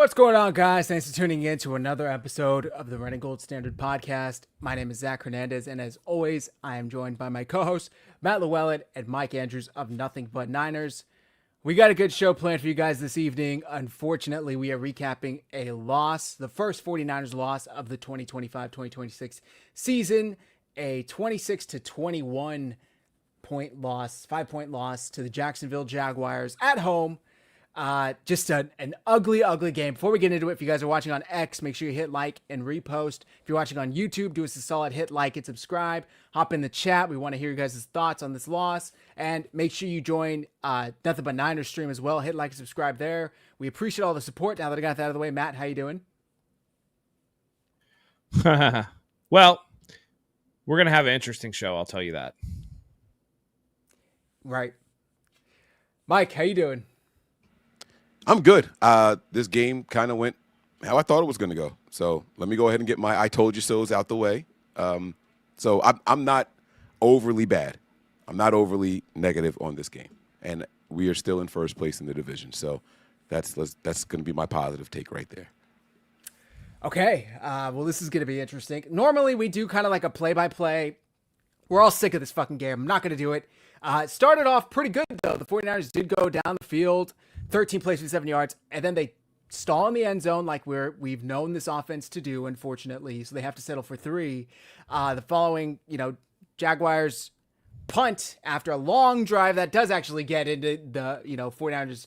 What's going on, guys? Thanks for tuning in to another episode of the Red and Gold Standard Podcast. My name is Zach Hernandez, and as always, I am joined by my co-hosts, Matt Llewellyn and Mike Andrews of Nothing But Niners. We got a good show planned for you guys this evening. Unfortunately, we are recapping a loss, the first 49ers loss of the 2025-2026 season, a 26-21 point loss, 5-point loss to the Jacksonville Jaguars at home. Just an ugly, ugly game. Before we get into it, if you guys are watching on X, make sure you hit like and repost. If you're watching on YouTube, do us a solid, hit like and subscribe. Hop in the chat. We want to hear you guys' thoughts on this loss. And make sure you join Nothing But Niners stream as well. Hit like and subscribe there. We appreciate all the support. Now that I got that out of the way, Matt, how you doing? Well, we're going to have an interesting show, I'll tell you that. Right. Mike, how you doing? I'm good. This game kind of went how I thought it was going to go. So let me go ahead and get my I told you so's out the way. So I'm not overly bad. I'm not overly negative on this game. And we are still in first place in the division. So that's going to be my positive take right there. Okay. Well, this is going to be interesting. Normally, we do kind of like a play-by-play. We're all sick of this fucking game. I'm not going to do it. It started off pretty good, though. The 49ers did go down the field, 13 plays for 7 yards, and then they stall in the end zone like we've known this offense to do, unfortunately, so they have to settle for 3. The following, Jaguars punt after a long drive that does actually get into the, 49ers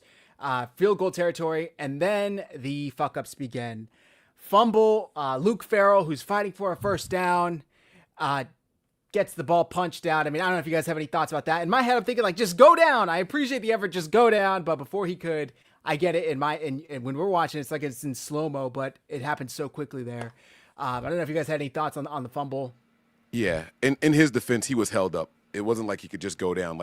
field goal territory, and then the fuck-ups begin. Fumble, Luke Farrell, who's fighting for a first down, gets the ball punched out. I mean, I don't know if you guys have any thoughts about that. In my head, I'm thinking, just go down. I appreciate the effort, just go down. But before he could, I get it. And when we're watching, it's like it's in slow-mo, but it happened so quickly there. I don't know if you guys had any thoughts on the fumble. Yeah, in his defense, he was held up. It wasn't like he could just go down.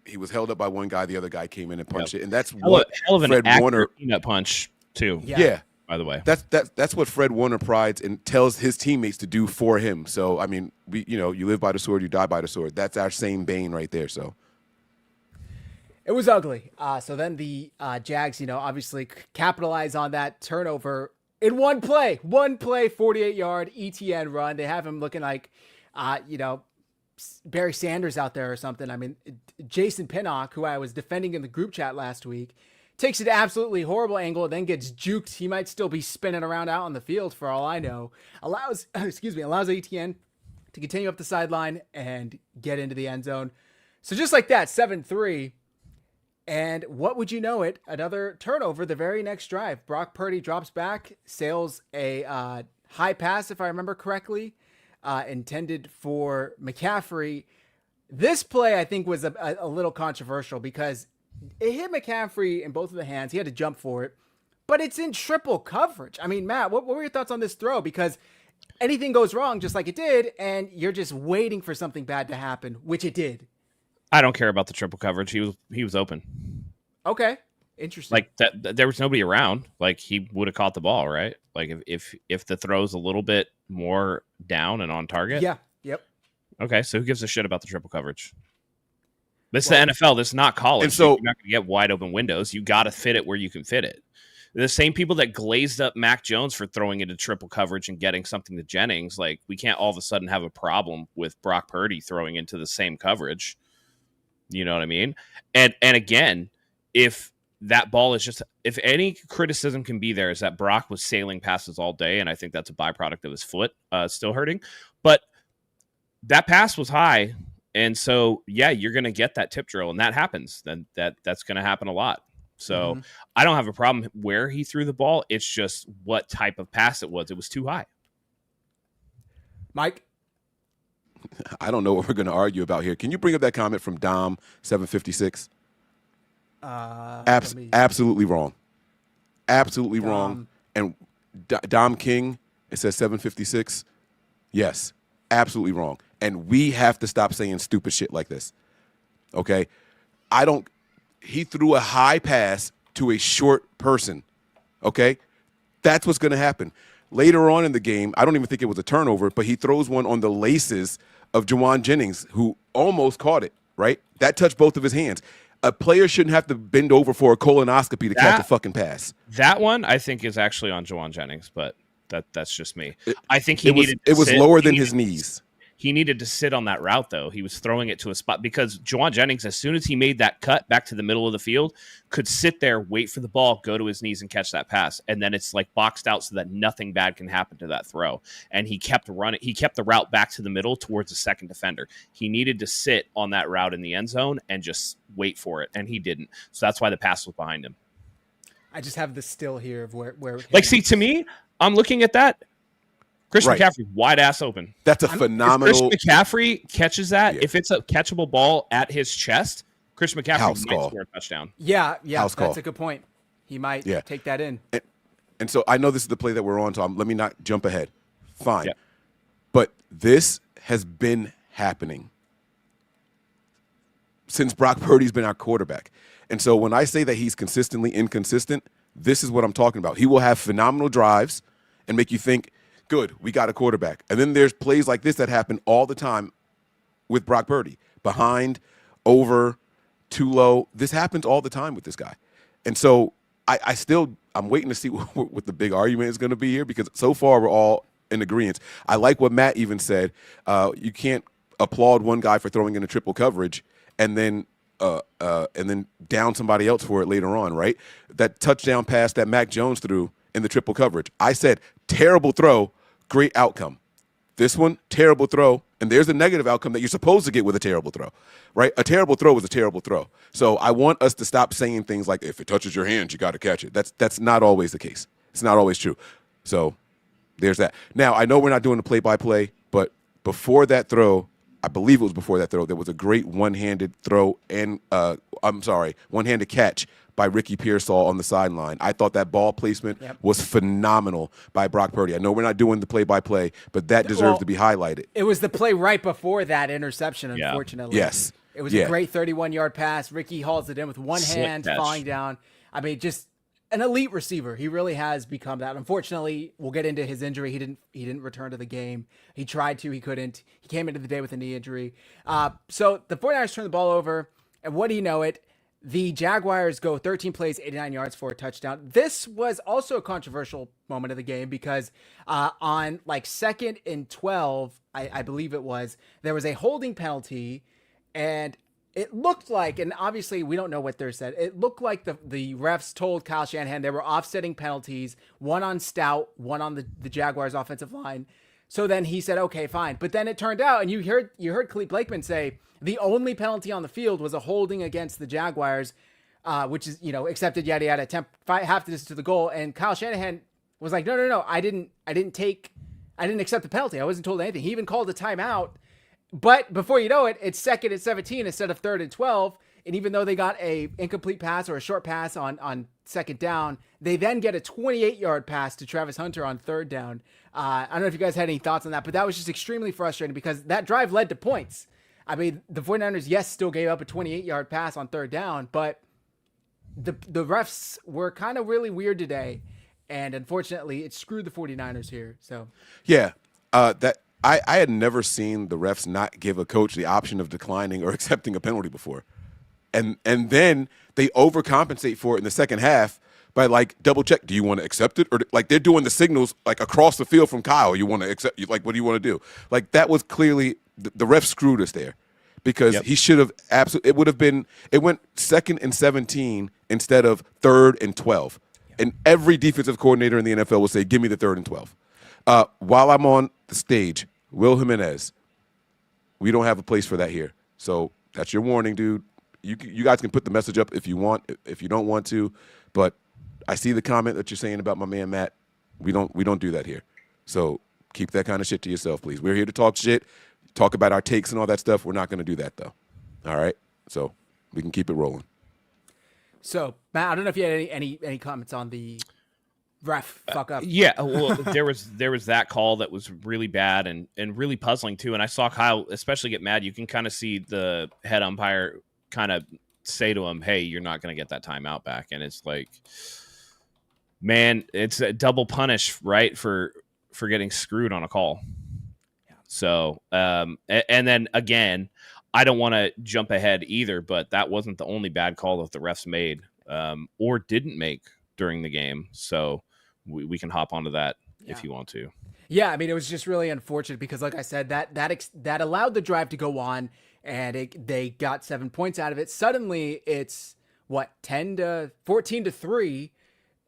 He was held up by one guy. The other guy came in and punched it. And that's what hell of an Fred Warner peanut punch, too. Yeah. By the way, that's what Fred Warner prides and tells his teammates to do for him. So I mean, you live by the sword, you die by the sword. That's our same bane right there. So it was ugly. So then the Jags, obviously capitalize on that turnover in one play, 48-yard ETN run. They have him looking like, Barry Sanders out there or something. I mean, Jason Pinnock, who I was defending in the group chat last week, takes it absolutely horrible angle, then gets juked. He might still be spinning around out on the field for all I know. Allows ATN to continue up the sideline and get into the end zone. So just like that, 7-3. And what would you know it? Another turnover the very next drive. Brock Purdy drops back, sails a high pass, if I remember correctly, intended for McCaffrey. This play, I think, was a little controversial because it hit McCaffrey in both of the hands. He had to jump for it, but it's in triple coverage. I mean, Matt, what were your thoughts on this throw? Because anything goes wrong just like it did, and you're just waiting for something bad to happen, which it did. I don't care about the triple coverage. He was open. Okay, interesting. Like that, there was nobody around. Like he would have caught the ball, right? Like if the throw's a little bit more down and on target. Yeah. Yep. Okay, so who gives a shit about the triple coverage? This is the NFL. This is not college. And so you're not going to get wide open windows. You got to fit it where you can fit it. The same people that glazed up Mac Jones for throwing into triple coverage and getting something to Jennings, like we can't all of a sudden have a problem with Brock Purdy throwing into the same coverage. You know what I mean? And again, if that ball is just, if any criticism can be there, is that Brock was sailing passes all day, and I think that's a byproduct of his foot still hurting. But that pass was high. And so, yeah, you're going to get that tip drill, and that happens. Then that's going to happen a lot. So I don't have a problem where he threw the ball. It's just what type of pass it was. It was too high. Mike? I don't know what we're going to argue about here. Can you bring up that comment from Dom 756? Absolutely wrong. Absolutely wrong. And Dom King, it says 756. Yes, absolutely wrong. And we have to stop saying stupid shit like this. Okay? He threw a high pass to a short person. Okay? That's what's going to happen. Later on in the game, I don't even think it was a turnover, but he throws one on the laces of Juwan Jennings, who almost caught it, right? That touched both of his hands. A player shouldn't have to bend over for a colonoscopy to catch a fucking pass. That one I think is actually on Jawan Jennings, but that's just me. I think it was lower than his knees. He needed to sit on that route, though. He was throwing it to a spot because Jawan Jennings, as soon as he made that cut back to the middle of the field, could sit there, wait for the ball, go to his knees and catch that pass. And then it's like boxed out so that nothing bad can happen to that throw. And he kept running. He kept the route back to the middle towards the second defender. He needed to sit on that route in the end zone and just wait for it. And he didn't. So that's why the pass was behind him. I just have the still here of where like, see, to me, I'm looking at that. Christian McCaffrey, wide ass open. That's a phenomenal. If Christian McCaffrey catches that, if it's a catchable ball at his chest, Christian McCaffrey might score a touchdown. Yeah, that's a good point. He might take that in. And so I know this is the play that we're on, so let me not jump ahead. Fine. Yeah. But this has been happening since Brock Purdy's been our quarterback. And so when I say that he's consistently inconsistent, this is what I'm talking about. He will have phenomenal drives and make you think, good, we got a quarterback. And then there's plays like this that happen all the time with Brock Purdy. Behind, over, too low. This happens all the time with this guy. And so I'm waiting to see what the big argument is going to be here, because so far we're all in agreement. I like what Matt even said. You can't applaud one guy for throwing in a triple coverage and then down somebody else for it later on, right? That touchdown pass that Mac Jones threw in the triple coverage. I said, terrible throw, great outcome. This one, terrible throw, and there's a negative outcome that you're supposed to get with a terrible throw, right? A terrible throw is a terrible throw. So I want us to stop saying things like, if it touches your hand, you got to catch it. That's not always the case. It's not always true. So there's that. Now, I know we're not doing the play-by-play, but before that throw, I believe it was before that throw, there was a great one-handed throw and, one-handed catch by Ricky Pearsall on the sideline. I thought that ball placement was phenomenal by Brock Purdy. I know we're not doing the play-by-play, but that deserves to be highlighted. It was the play right before that interception, unfortunately. Yes. It was a great 31-yard pass. Ricky hauls it in with one hand, falling down. I mean, just an elite receiver. He really has become that. Unfortunately, we'll get into his injury. He didn't return to the game. He tried to. He couldn't. He came into the day with a knee injury. So the 49ers turn the ball over, and what do you know it? The Jaguars go 13 plays, 89 yards for a touchdown. This was also a controversial moment of the game because on like 2nd and 12, I believe it was, there was a holding penalty, and it looked like, and obviously we don't know what they're said, it looked like the refs told Kyle Shanahan there were offsetting penalties, one on Stout, one on the Jaguars offensive line. So then he said, okay, fine. But then it turned out, and you heard Khalid Blakeman say, the only penalty on the field was a holding against the Jaguars, which is, accepted, yada, yada, half the distance to the goal. And Kyle Shanahan was like, no, I didn't accept the penalty. I wasn't told anything. He even called a timeout. But before you know it, it's 2nd and 17 instead of 3rd and 12. And even though they got a incomplete pass or a short pass on 2nd down, they then get a 28-yard pass to Travis Hunter on 3rd down. I don't know if you guys had any thoughts on that, but that was just extremely frustrating because that drive led to points. I mean, the 49ers, yes, still gave up a 28-yard pass on 3rd down, but the refs were kind of really weird today, and unfortunately, it screwed the 49ers here. So yeah, that I had never seen the refs not give a coach the option of declining or accepting a penalty before, and then they overcompensate for it in the second half by like double check. Do you want to accept it, or like they're doing the signals like across the field from Kyle? You want to accept? Like, what do you want to do? Like that was clearly. The ref screwed us there because he should have absolutely. It would have been. It went 2nd and 17 instead of 3rd and 12, and every defensive coordinator in the NFL will say, "Give me the 3rd and 12." While I'm on the stage, Will Jimenez, we don't have a place for that here. So that's your warning, dude. You guys can put the message up if you want. If you don't want to, but I see the comment that you're saying about my man Matt. We don't do that here. So keep that kind of shit to yourself, please. We're here to talk shit. Talk about our takes and all that stuff. We're not going to do that, though. All right? So we can keep it rolling. So, Matt, I don't know if you had any comments on the ref fuck up. Yeah, well, there was that call that was really bad and really puzzling, too. And I saw Kyle especially get mad. You can kind of see the head umpire kind of say to him, hey, you're not going to get that timeout back. And it's like, man, it's a double punish, right, for getting screwed on a call. So, and then again, I don't want to jump ahead either, but that wasn't the only bad call that the refs made or didn't make during the game. So we can hop onto that if you want to. Yeah, I mean, it was just really unfortunate because, like I said, that allowed the drive to go on, and they got 7 points out of it. Suddenly, it's 14-3,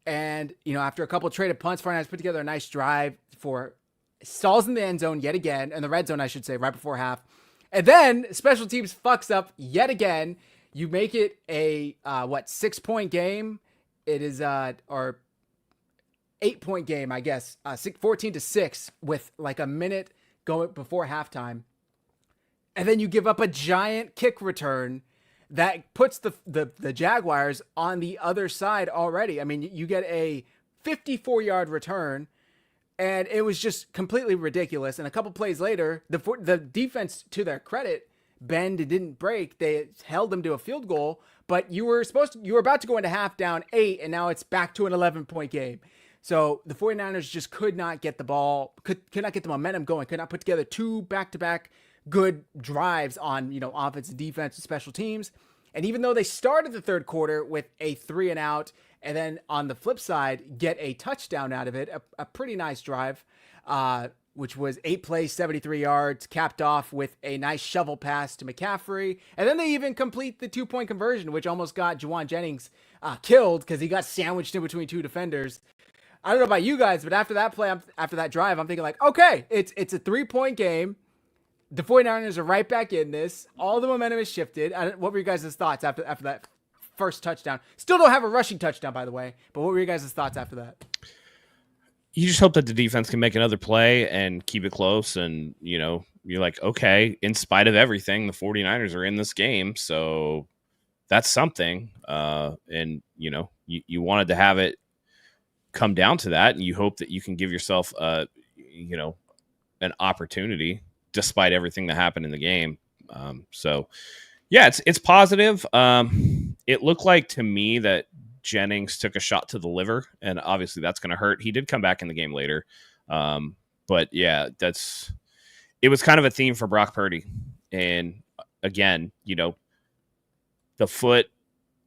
and after a couple of traded punts, 49ers put together a nice drive for stalls in the end zone yet again, in the red zone, I should say, right before half, and then special teams fucks up yet again. You make it a 6-point game. It is or 8-point game, I guess, 14-6 with like a minute going before halftime. And then you give up a giant kick return that puts the Jaguars on the other side already. I mean, you get a 54-yard return, and it was just completely ridiculous. And a couple plays later, the defense, to their credit, bend and didn't break. They held them to a field goal, but you were about to go into half down 8, and now it's back to an 11-point game. So the 49ers just could not get the ball, could not get the momentum going, could not put together 2 back-to-back good drives on, offense and defense and special teams. And even though they started the third quarter with a 3-and-out, and then on the flip side, get a touchdown out of it, a pretty nice drive, which was 8 plays, 73 yards, capped off with a nice shovel pass to McCaffrey. And then they even complete the 2-point conversion, which almost got Juwan Jennings killed because he got sandwiched in between 2 defenders. I don't know about you guys, but after that play, after that drive, I'm thinking like, okay, it's a 3-point game. The 49ers are right back in this. All the momentum is shifted. What were your guys' thoughts after that first touchdown? Still don't have a rushing touchdown, by the way, but what were your guys' thoughts after that? You just hope that the defense can make another play and keep it close. And, you're like, okay, in spite of everything, the 49ers are in this game. So that's something. And, you wanted to have it come down to that. And you hope that you can give yourself, an opportunity despite everything that happened in the game. So yeah, it's positive. It looked like to me that Jennings took a shot to the liver, and obviously that's going to hurt. He did come back in the game later. But yeah, it was kind of a theme for Brock Purdy. And again, the foot,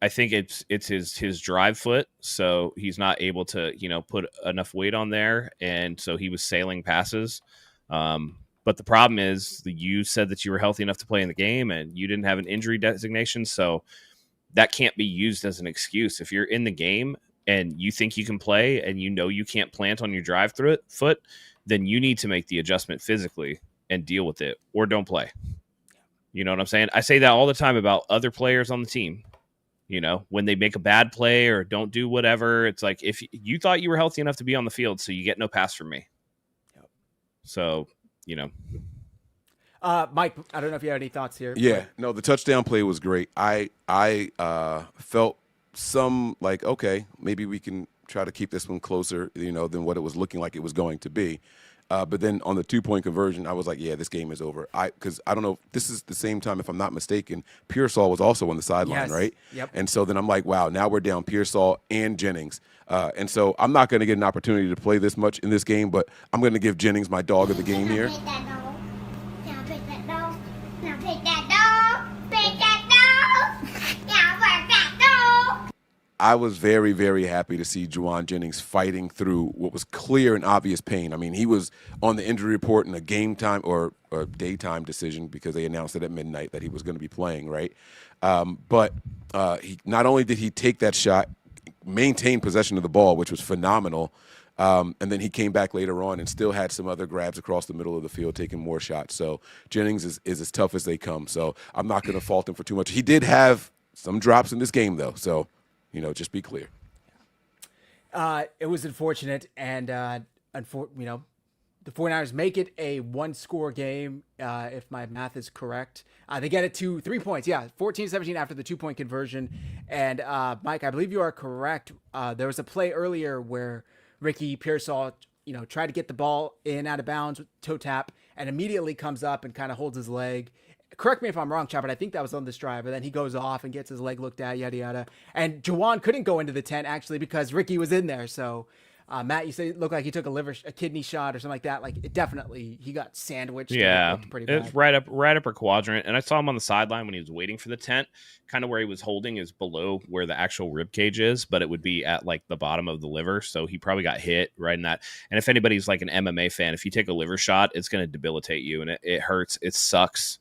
I think it's his drive foot. So he's not able to, put enough weight on there. And so he was sailing passes. But the problem is you said that you were healthy enough to play in the game and you didn't have an injury designation. So that can't be used as an excuse. If you're in the game and you think you can play and you can't plant on your drive through it foot, then you need to make the adjustment physically and deal with it, or don't play. You know what I'm saying? I say that all the time about other players on the team. When they make a bad play or don't do whatever, it's like, if you thought you were healthy enough to be on the field, so you get no pass from me. Yep. So, Mike, I don't know if you have any thoughts here. Yeah, no, the touchdown play was great. I felt some like, okay, maybe we can try to keep this one closer, than what it was looking like it was going to be. But then on the 2-point conversion, I was like, yeah, this game is over. Because I don't know, this is the same time, if I'm not mistaken, Pearsall was also on the sideline, yes. right? Yep. And so then I'm like, wow, now we're down Pearsall and Jennings. And so I'm not going to get an opportunity to play this much in this game, but I'm going to give Jennings my dog of the game here. I was very, very happy to see Juwan Jennings fighting through what was clear and obvious pain. I mean, he was on the injury report in a game time or daytime decision because they announced it at midnight that he was going to be playing, right? But he not only did he take that shot, maintain possession of the ball, which was phenomenal, and then he came back later on and still had some other grabs across the middle of the field, taking more shots. So Jennings is as tough as they come. So I'm not going to fault him for too much. He did have some drops in this game, though, so just be clear. It was unfortunate, and the 49ers make it a 1-score game, if my math is correct. They get it to 3 points. Yeah, 14-17 after the 2-point conversion. And Mike, I believe you are correct. There was a play earlier where Ricky Pearsall, tried to get the ball in out of bounds with toe tap, and immediately comes up and kind of holds his leg. Correct me if I'm wrong, Chop, but I think that was on this drive. And then he goes off and gets his leg looked at, yada, yada. And Juwan couldn't go into the tent, actually, because Ricky was in there. So Matt, you say it looked like he took a kidney shot or something like that. Like it definitely, he got sandwiched. Yeah, It looked pretty it's bad. right upper quadrant, and I saw him on the sideline when he was waiting for the tent. Kind of where he was holding is below where the actual rib cage is, but it would be at like the bottom of the liver. So he probably got hit right in that. And if anybody's like an MMA fan, if you take a liver shot, it's going to debilitate you, and it hurts. It sucks.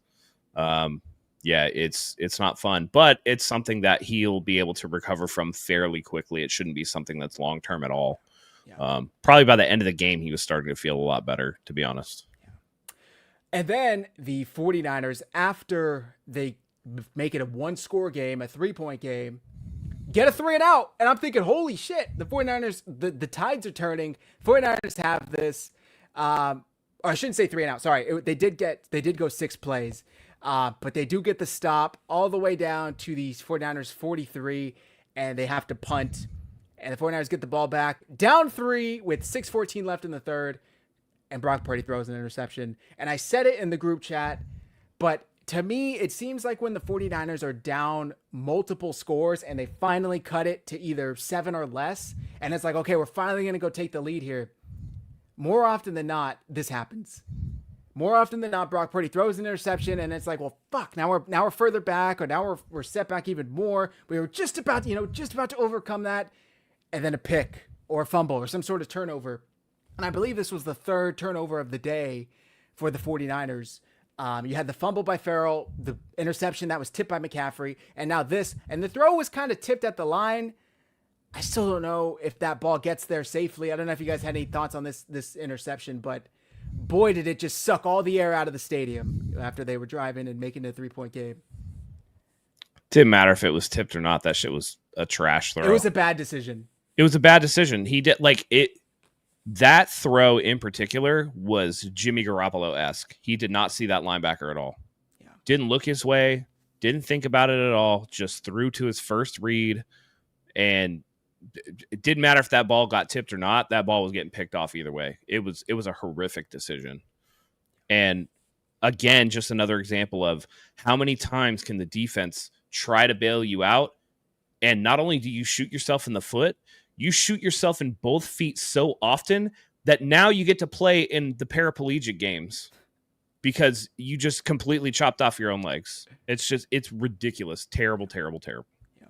Yeah, it's not fun, but it's something that he'll be able to recover from fairly quickly. It shouldn't be something that's long term at all. Yeah. Probably by the end of the game, he was starting to feel a lot better, to be honest. Yeah. And then the 49ers, after they make it a 1-score game, a 3-point game, get a 3 and out. And I'm thinking, holy shit, the 49ers, the tides are turning. 49ers have this, or I shouldn't say 3 and out. Sorry. They did go 6 plays, but they do get the stop all the way down to the 49ers 43, and they have to punt. And the 49ers get the ball back, down 3 with 6:14 left in the third, and Brock Purdy throws an interception. And I said it in the group chat, but to me, it seems like when the 49ers are down multiple scores and they finally cut it to either 7 or less, and it's like, okay, we're finally going to go take the lead here. More often than not, this happens. More often than not, Brock Purdy throws an interception, and it's like, well, fuck, now we're further back, or now we're set back even more. We were just about to overcome that. And then a pick or a fumble or some sort of turnover. And I believe this was the 3rd turnover of the day for the 49ers. You had the fumble by Farrell, the interception that was tipped by McCaffrey, and now this. And the throw was kind of tipped at the line. I still don't know if that ball gets there safely. I don't know if you guys had any thoughts on this interception, but boy, did it just suck all the air out of the stadium after they were driving and making it a 3-point game. Didn't matter if it was tipped or not. That shit was a trash throw. It was a bad decision. It was a bad decision. He did like it. That throw in particular was Jimmy Garoppolo-esque. He did not see that linebacker at all. Yeah. Didn't look his way. Didn't think about it at all. Just threw to his first read. And it didn't matter if that ball got tipped or not. That ball was getting picked off either way. It was a horrific decision. And again, just another example of how many times can the defense try to bail you out. And not only do you shoot yourself in the foot, you shoot yourself in both feet so often that now you get to play in the paraplegic games because you just completely chopped off your own legs. It's ridiculous. Terrible, terrible, terrible. Yeah.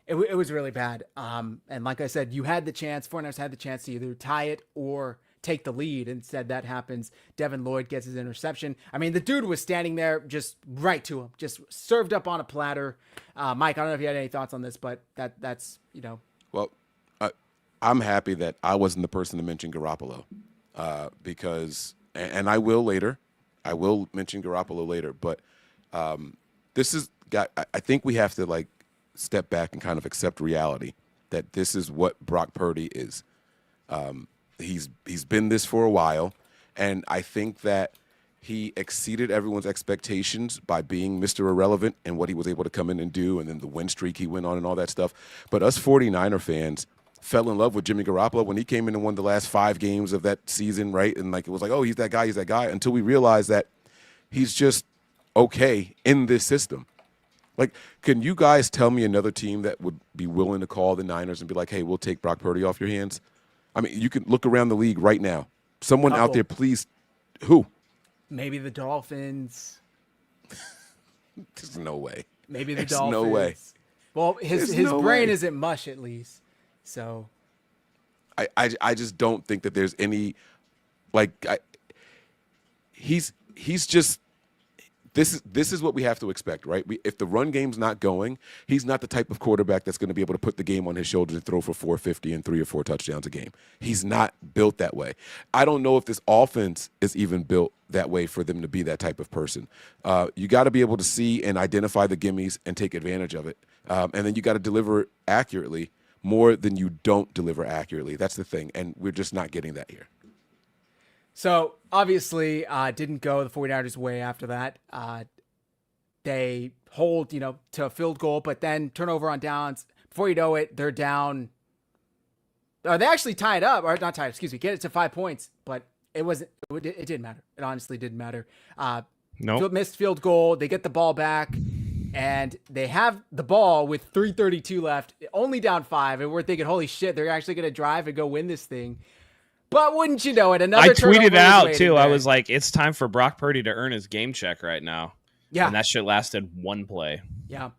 It was really bad. And like I said, 49ers had the chance to either tie it or take the lead. Instead, that happens. Devin Lloyd gets his interception. I mean, the dude was standing there just right to him, just served up on a platter. Mike, I don't know if you had any thoughts on this, but that's. Well, I'm happy that I wasn't the person to mention Garoppolo because, and I will later. I will mention Garoppolo later, but this is. I think we have to step back and kind of accept reality that this is what Brock Purdy is. He's been this for a while, and I think that he exceeded everyone's expectations by being Mr. Irrelevant and what he was able to come in and do, and then the win streak he went on and all that stuff. But us 49er fans fell in love with Jimmy Garoppolo when he came in and won the last 5 games of that season, right? And it was like, oh, he's that guy, until we realized that he's just okay in this system. Can you guys tell me another team that would be willing to call the Niners and be like, hey, we'll take Brock Purdy off your hands? I mean, you can look around the league right now. Someone out there, please. Who? Maybe the Dolphins. There's no way. Maybe the There's Dolphins. no way. Well, his brain isn't mush, at least. So. I just don't think that there's any, he's just. This is what we have to expect, right? If the run game's not going, he's not the type of quarterback that's going to be able to put the game on his shoulders and throw for 450 and 3 or 4 touchdowns a game. He's not built that way. I don't know if this offense is even built that way for them to be that type of person. You got to be able to see and identify the gimmies and take advantage of it. And then you got to deliver accurately more than you don't deliver accurately. That's the thing. And we're just not getting that here. So, obviously, didn't go the 49ers' way after that. They hold, to a field goal, but then turnover on downs. Before you know it, they're down. They actually tie it up, or not tie it, excuse me, get it to 5 points, but it didn't matter. It honestly didn't matter. Nope. Missed field goal. They get the ball back. and they have the ball with 3:32 left, only down 5, and we're thinking, holy shit, they're actually going to drive and go win this thing. But wouldn't you know it, another I tweeted it out too. There. I was like, it's time for Brock Purdy to earn his game check right now. Yeah. And that shit lasted 1 play. Yeah.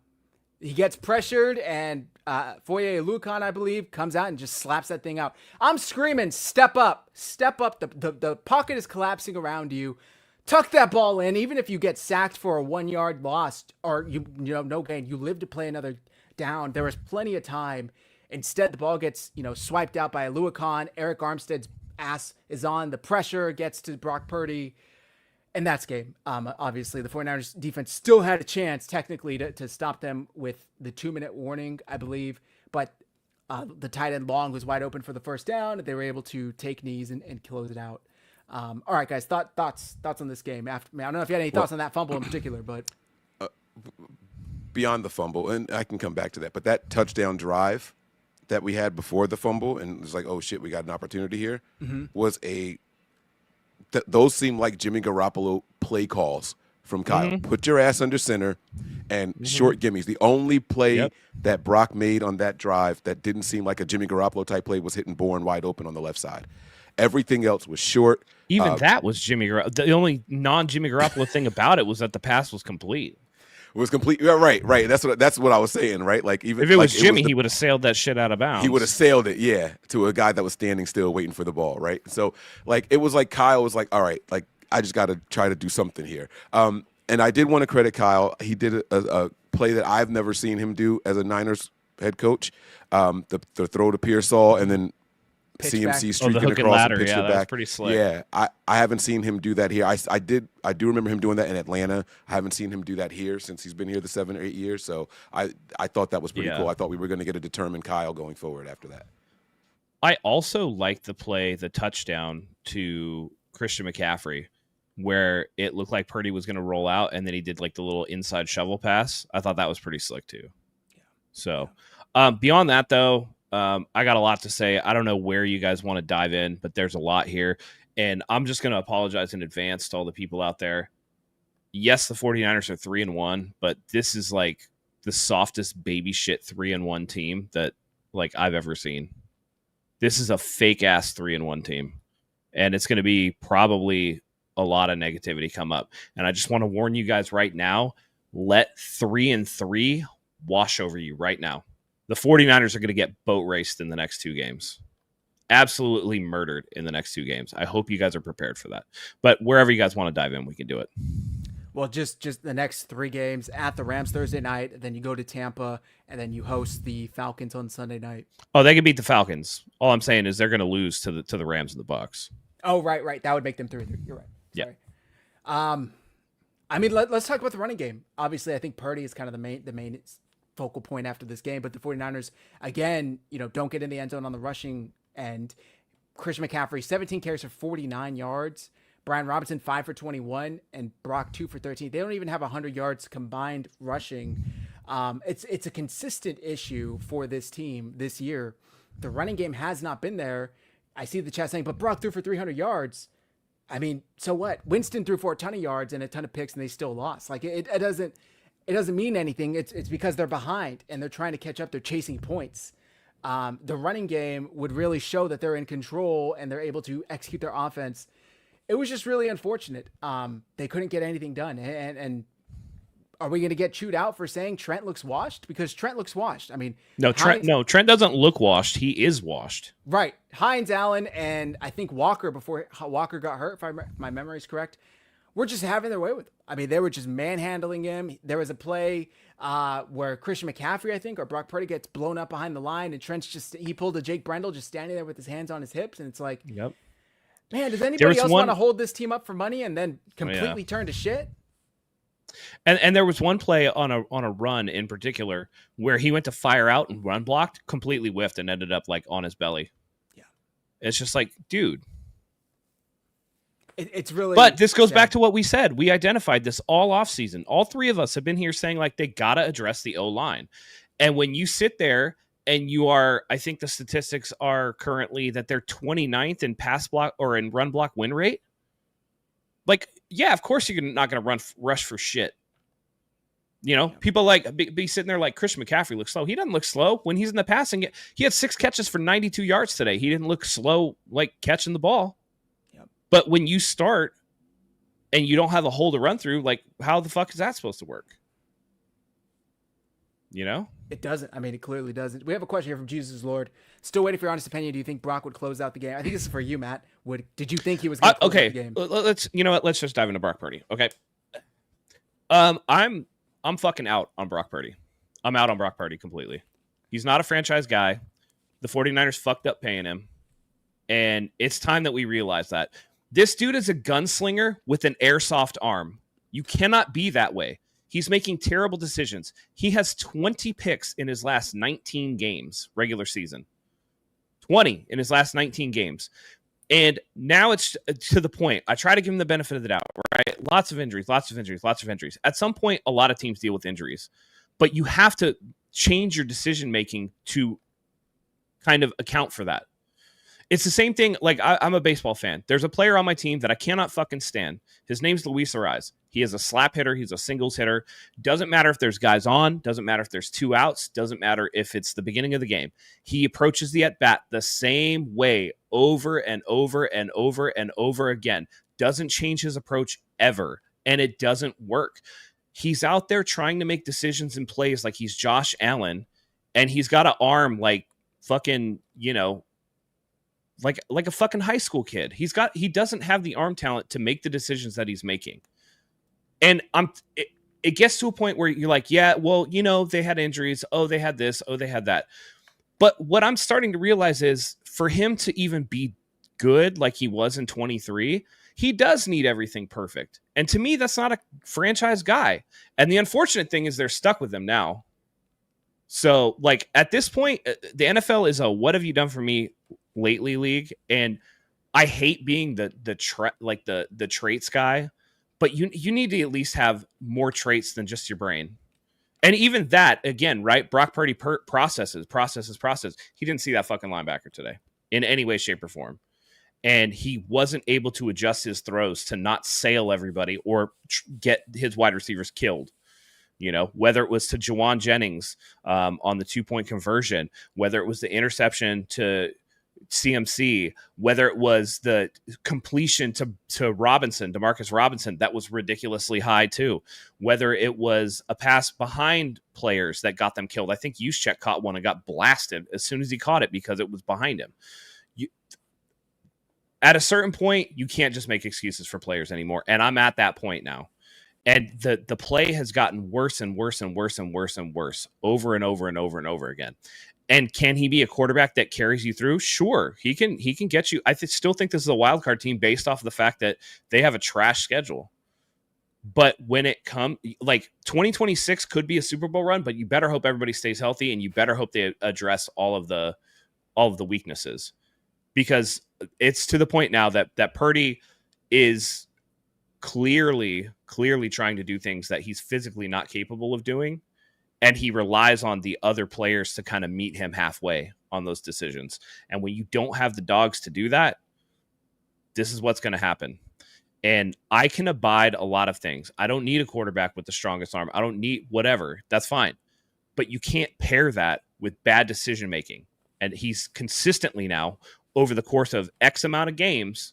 He gets pressured, and Foye Lucan, I believe, comes out and just slaps that thing out. I'm screaming, step up, step up. The pocket is collapsing around you. Tuck that ball in, even if you get sacked for a 1 yard loss or no gain. You live to play another down. There was plenty of time. Instead, the ball gets swiped out by Lucan. Eric Armstead's ass is on. The pressure gets to Brock Purdy. And that's game. Obviously, the 49ers defense still had a chance technically to stop them with the 2-minute warning, I believe. But the tight end Long was wide open for the first down. They were able to take knees and close it out. All right, guys, thoughts on this game? I don't know if you had any thoughts on that fumble in particular, but beyond the fumble, and I can come back to that, but that touchdown drive that we had before the fumble, and it's like, oh shit, we got an opportunity here, was those seem like Jimmy Garoppolo play calls from Kyle. Put your ass under center and short gimmies. The only play that Brock made on that drive that didn't seem like a Jimmy Garoppolo type play was hitting Bourne wide open on the left side. Everything else was short. Even that was Jimmy Garoppolo. The only non-Jimmy Garoppolo thing about it was that the pass was complete. It was complete. Yeah, right. That's what I was saying, right? Like, even if it was Jimmy, he would have sailed that shit out of bounds. He would have sailed it, yeah, to a guy that was standing still waiting for the ball, right? So, like, it was like Kyle was like, all right, like, I just got to try to do something here. And I did want to credit Kyle. He did a play that I've never seen him do as a Niners head coach. The throw to Pearsall and then CMC streaking across and pitched it back. That's pretty slick. Yeah, I haven't seen him do that here. I do remember him doing that in Atlanta. I haven't seen him do that here since he's been here the 7 or 8 years. So I thought that was pretty cool. I thought we were going to get a determined Kyle going forward after that. I also liked the touchdown to Christian McCaffrey, where it looked like Purdy was going to roll out, and then he did like the little inside shovel pass. I thought that was pretty slick too. Yeah. So beyond that, though, I got a lot to say. I don't know where you guys want to dive in, but there's a lot here. And I'm just going to apologize in advance to all the people out there. Yes, the 49ers are 3-1, but this is like the softest baby shit 3-1 team that like I've ever seen. This is a fake ass 3-1 team. And it's going to be probably a lot of negativity come up. And I just want to warn you guys right now, let 3-3 wash over you right now. The 49ers are going to get boat raced in the next 2 games. Absolutely murdered in the next 2 games. I hope you guys are prepared for that. But wherever you guys want to dive in, we can do it. Well, just the next 3 games at the Rams Thursday night, then you go to Tampa, and then you host the Falcons on Sunday night. Oh, they can beat the Falcons. All I'm saying is they're going to lose to the Rams and the Bucs. Oh, right. That would make them 3-3. You're right. Sorry. Yeah. I mean, let's talk about the running game. Obviously, I think Purdy is kind of the main focal point after this game, but the 49ers, again, don't get in the end zone on the rushing end. Christian McCaffrey, 17 carries for 49 yards. Brian Robinson, 5 for 21, and Brock, 2 for 13. They don't even have 100 yards combined rushing. It's a consistent issue for this team this year. The running game has not been there. I see the chat saying, but Brock threw for 300 yards. I mean, so what? Winston threw for a ton of yards and a ton of picks, and they still lost. Like, it doesn't mean anything. It's because they're behind and they're trying to catch up. They're chasing points. The running game would really show that they're in control and they're able to execute their offense. It was just really unfortunate. They couldn't get anything done. And are we going to get chewed out for saying Trent looks washed? Because Trent looks washed. I mean, Trent doesn't look washed. He is washed. Right. Hines, Allen, and I think Walker, before Walker got hurt, if my memory is correct, were just having their way with him. I mean, they were just manhandling him. There was a play where Christian McCaffrey, I think, or Brock Purdy gets blown up behind the line, and Trent's he pulled a Jake Brendel just standing there with his hands on his hips, and it's like, yep. Man, does anybody else want to hold this team up for money and then completely turn to shit? And there was one play on a run in particular where he went to fire out and run blocked, completely whiffed, and ended up like on his belly. Yeah, it's just like, dude. It's really. But this goes back to what we said. We identified this all offseason. All 3 of us have been here saying like they gotta address the O-line, and when you sit there and you are, I think the statistics are currently that they're 29th in pass block or in run block win rate. Like, yeah, of course you're not going to rush for shit. You know, people like be sitting there like Christian McCaffrey looks slow. He doesn't look slow when he's in the passing. He had 6 catches for 92 yards today. He didn't look slow like catching the ball. Yep. But when you start and you don't have a hole to run through, like how the fuck is that supposed to work? You know? It doesn't. I mean, it clearly doesn't. We have a question here from Jesus Lord. Still waiting for your honest opinion. Do you think Brock would close out the game? I think this is for you, Matt. Did you think he was going to close out the game? Let's just dive into Brock Purdy. Okay. I'm fucking out on Brock Purdy. I'm out on Brock Purdy completely. He's not a franchise guy. The 49ers fucked up paying him. And it's time that we realize that. This dude is a gunslinger with an airsoft arm. You cannot be that way. He's making terrible decisions. He has 20 picks in his last 19 games, regular season. 20 in his last 19 games. And now it's to the point. I try to give him the benefit of the doubt, right? Lots of injuries. At some point, a lot of teams deal with injuries. But you have to change your decision-making to kind of account for that. It's the same thing. Like, I'm a baseball fan. There's a player on my team that I cannot fucking stand. His name's Luis Ariz. He is a slap hitter. He's a singles hitter. Doesn't matter if there's guys on. Doesn't matter if there's 2 outs. Doesn't matter if it's the beginning of the game. He approaches the at-bat the same way over and over and over and over again. Doesn't change his approach ever. And it doesn't work. He's out there trying to make decisions and plays like he's Josh Allen. And he's got an arm like fucking, like a fucking high school kid. He doesn't have the arm talent to make the decisions that he's making. And it gets to a point where you're like, yeah, well, they had injuries. Oh, they had this. Oh, they had that. But what I'm starting to realize is for him to even be good like he was in 23, he does need everything perfect. And to me, that's not a franchise guy. And the unfortunate thing is they're stuck with him now. So like at this point, the NFL is a what have you done for me lately league. And I hate being the traits guy, but you need to at least have more traits than just your brain. And even that, again, right? Brock Purdy processes. He didn't see that fucking linebacker today in any way, shape, or form. And he wasn't able to adjust his throws to not sail everybody or get his wide receivers killed. Whether it was to Jawan Jennings on the 2-point conversion, whether it was the interception to CMC, whether it was the completion to Robinson, Demarcus Robinson, that was ridiculously high too. Whether it was a pass behind players that got them killed. I think Juszczyk caught one and got blasted as soon as he caught it because it was behind him. At a certain point, you can't just make excuses for players anymore. And I'm at that point now. And the play has gotten worse and worse and worse and worse and worse over and over and over and over again. And can he be a quarterback that carries you through? Sure, he can get you. I still think this is a wild card team based off of the fact that they have a trash schedule. But when it comes, like 2026 could be a Super Bowl run, but you better hope everybody stays healthy and you better hope they address all of the weaknesses, because it's to the point now that Purdy is clearly trying to do things that he's physically not capable of doing. And he relies on the other players to kind of meet him halfway on those decisions. And when you don't have the dogs to do that, this is what's going to happen. And I can abide a lot of things. I don't need a quarterback with the strongest arm. I don't need whatever. That's fine. But you can't pair that with bad decision making. And he's consistently now, over the course of X amount of games,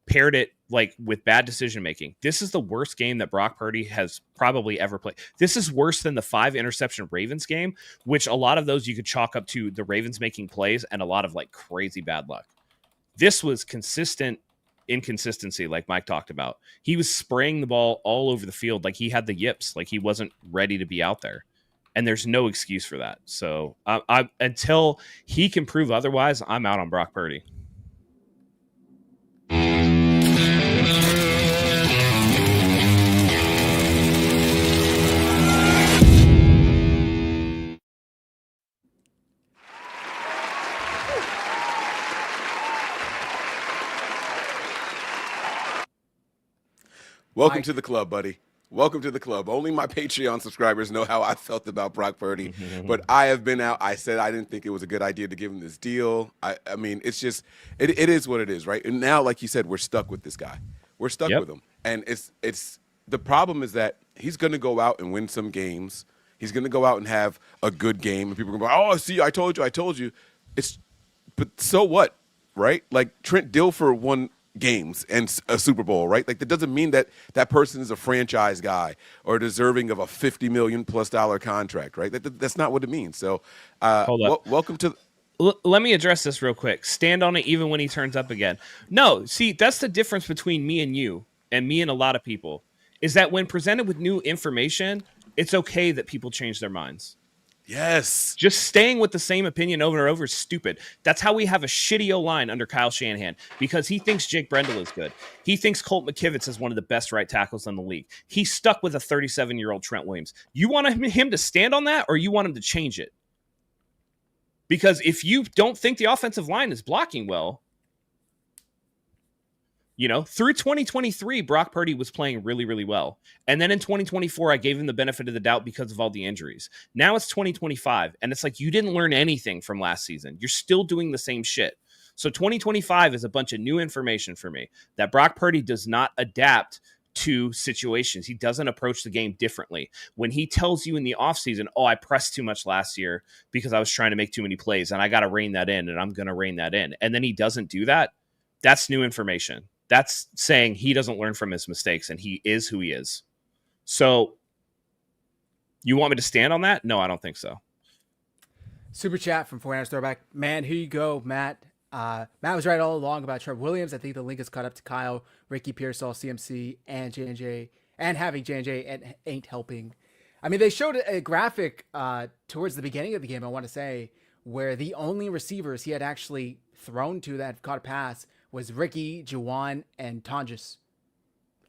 paired it like with bad decision making. This is the worst game that Brock Purdy has probably ever played. This is worse than the 5 interception Ravens game, which a lot of those you could chalk up to the Ravens making plays and a lot of like crazy bad luck. This was consistent inconsistency, like Mike talked about. He was spraying the ball all over the field like he had the yips, like he wasn't ready to be out there. And there's no excuse for that. So I until he can prove otherwise, I'm out on Brock Purdy. Welcome to the club, buddy. Welcome to the club. Only my Patreon subscribers know how I felt about Brock Purdy, but I have been out. I said I didn't think it was a good idea to give him this deal. I mean, it's just, it is what it is, right? And now, like you said, we're stuck with this guy. We're stuck with him. And it's the problem is that he's going to go out and win some games. He's going to go out and have a good game, and people are going to go, "Oh, see, I told you." But so what, right? Like Trent Dilfer won games and a Super Bowl, right? Like that doesn't mean that that person is a franchise guy or deserving of a $50 million+ contract, right? That's not what it means. So, Hold up. welcome to. Let me address this real quick. Stand on it even when he turns up again. No, see, that's the difference between me and you and me and a lot of people, is that when presented with new information, it's okay that people change their minds. Yes. Just staying with the same opinion over and over is stupid. That's how we have a shitty O-line under Kyle Shanahan, because he thinks Jake Brendel is good. He thinks Colt McKivitz is one of the best right tackles in the league. He's stuck with a 37-year-old Trent Williams. You want him to stand on that, or you want him to change it? Because if you don't think the offensive line is blocking well, through 2023, Brock Purdy was playing really, really well. And then in 2024, I gave him the benefit of the doubt because of all the injuries. Now it's 2025, and it's like you didn't learn anything from last season. You're still doing the same shit. So 2025 is a bunch of new information for me, that Brock Purdy does not adapt to situations. He doesn't approach the game differently. When he tells you in the offseason, "Oh, I pressed too much last year because I was trying to make too many plays, and I got to rein that in, and I'm going to rein that in," and then he doesn't do that, that's new information. That's saying he doesn't learn from his mistakes, and he is who he is. So you want me to stand on that? No, I don't think so. Super chat from 49ers Throwback. Man, here you go, Matt. Matt was right all along about Trevor Williams. I think the link is caught up to Kyle, Ricky Pearsall, CMC, and J&J, and having J&J ain't helping. I mean, they showed a graphic towards the beginning of the game, I want to say, where the only receivers he had actually thrown to that caught a pass was Ricky, Juwan, and Tonjes.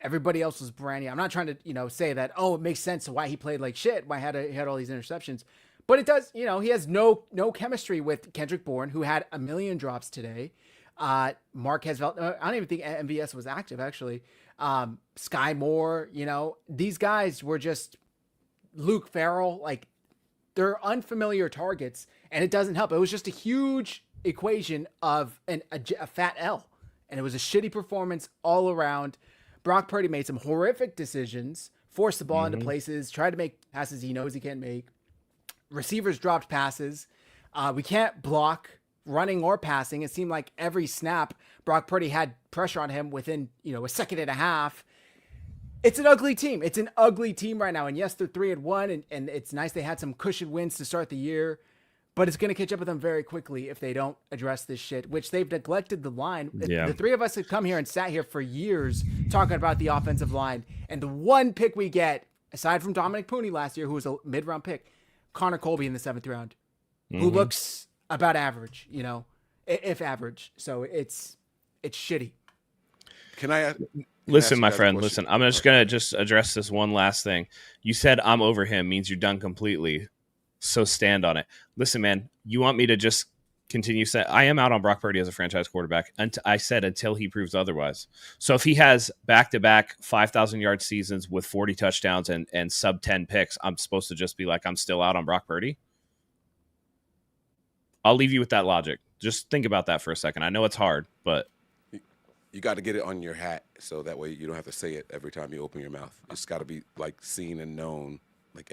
Everybody else was brand new. I'm not trying to, say that, it makes sense why he played like shit, why he had all these interceptions. But it does, he has no chemistry with Kendrick Bourne, who had 1 million drops today. Marquez, I don't even think MVS was active, actually. Sky Moore, these guys were just Luke Farrell. Like, they're unfamiliar targets, and it doesn't help. It was just a huge equation of a fat L, and it was a shitty performance all around. Brock Purdy made some horrific decisions, forced the ball into places, tried to make passes he knows he can't make. Receivers dropped passes. We can't block running or passing. It seemed like every snap, Brock Purdy had pressure on him within, a second and a half. It's an ugly team. It's an ugly team right now. And yes, they're 3-1, and it's nice they had some cushion wins to start the year, but it's going to catch up with them very quickly if they don't address this shit, which they've neglected the line. Yeah. The three of us have come here and sat here for years talking about the offensive line, and the one pick we get, aside from Dominic Pooney last year, who was a mid-round pick, Connor Colby in the 7th round, who looks about average, if average. So it's shitty. Can I listen, my friend? Listen, I'm just gonna address this one last thing. You said "I'm over him" means you're done completely. So stand on it. Listen, man, you want me to just continue saying I am out on Brock Purdy as a franchise quarterback? And I said until he proves otherwise. So if he has back-to-back 5,000-yard seasons with 40 touchdowns and sub-10 picks, I'm supposed to just be like, I'm still out on Brock Purdy? I'll leave you with that logic. Just think about that for a second. I know it's hard, but you got to get it on your hat so that way you don't have to say it every time you open your mouth. It's got to be like seen and known. Like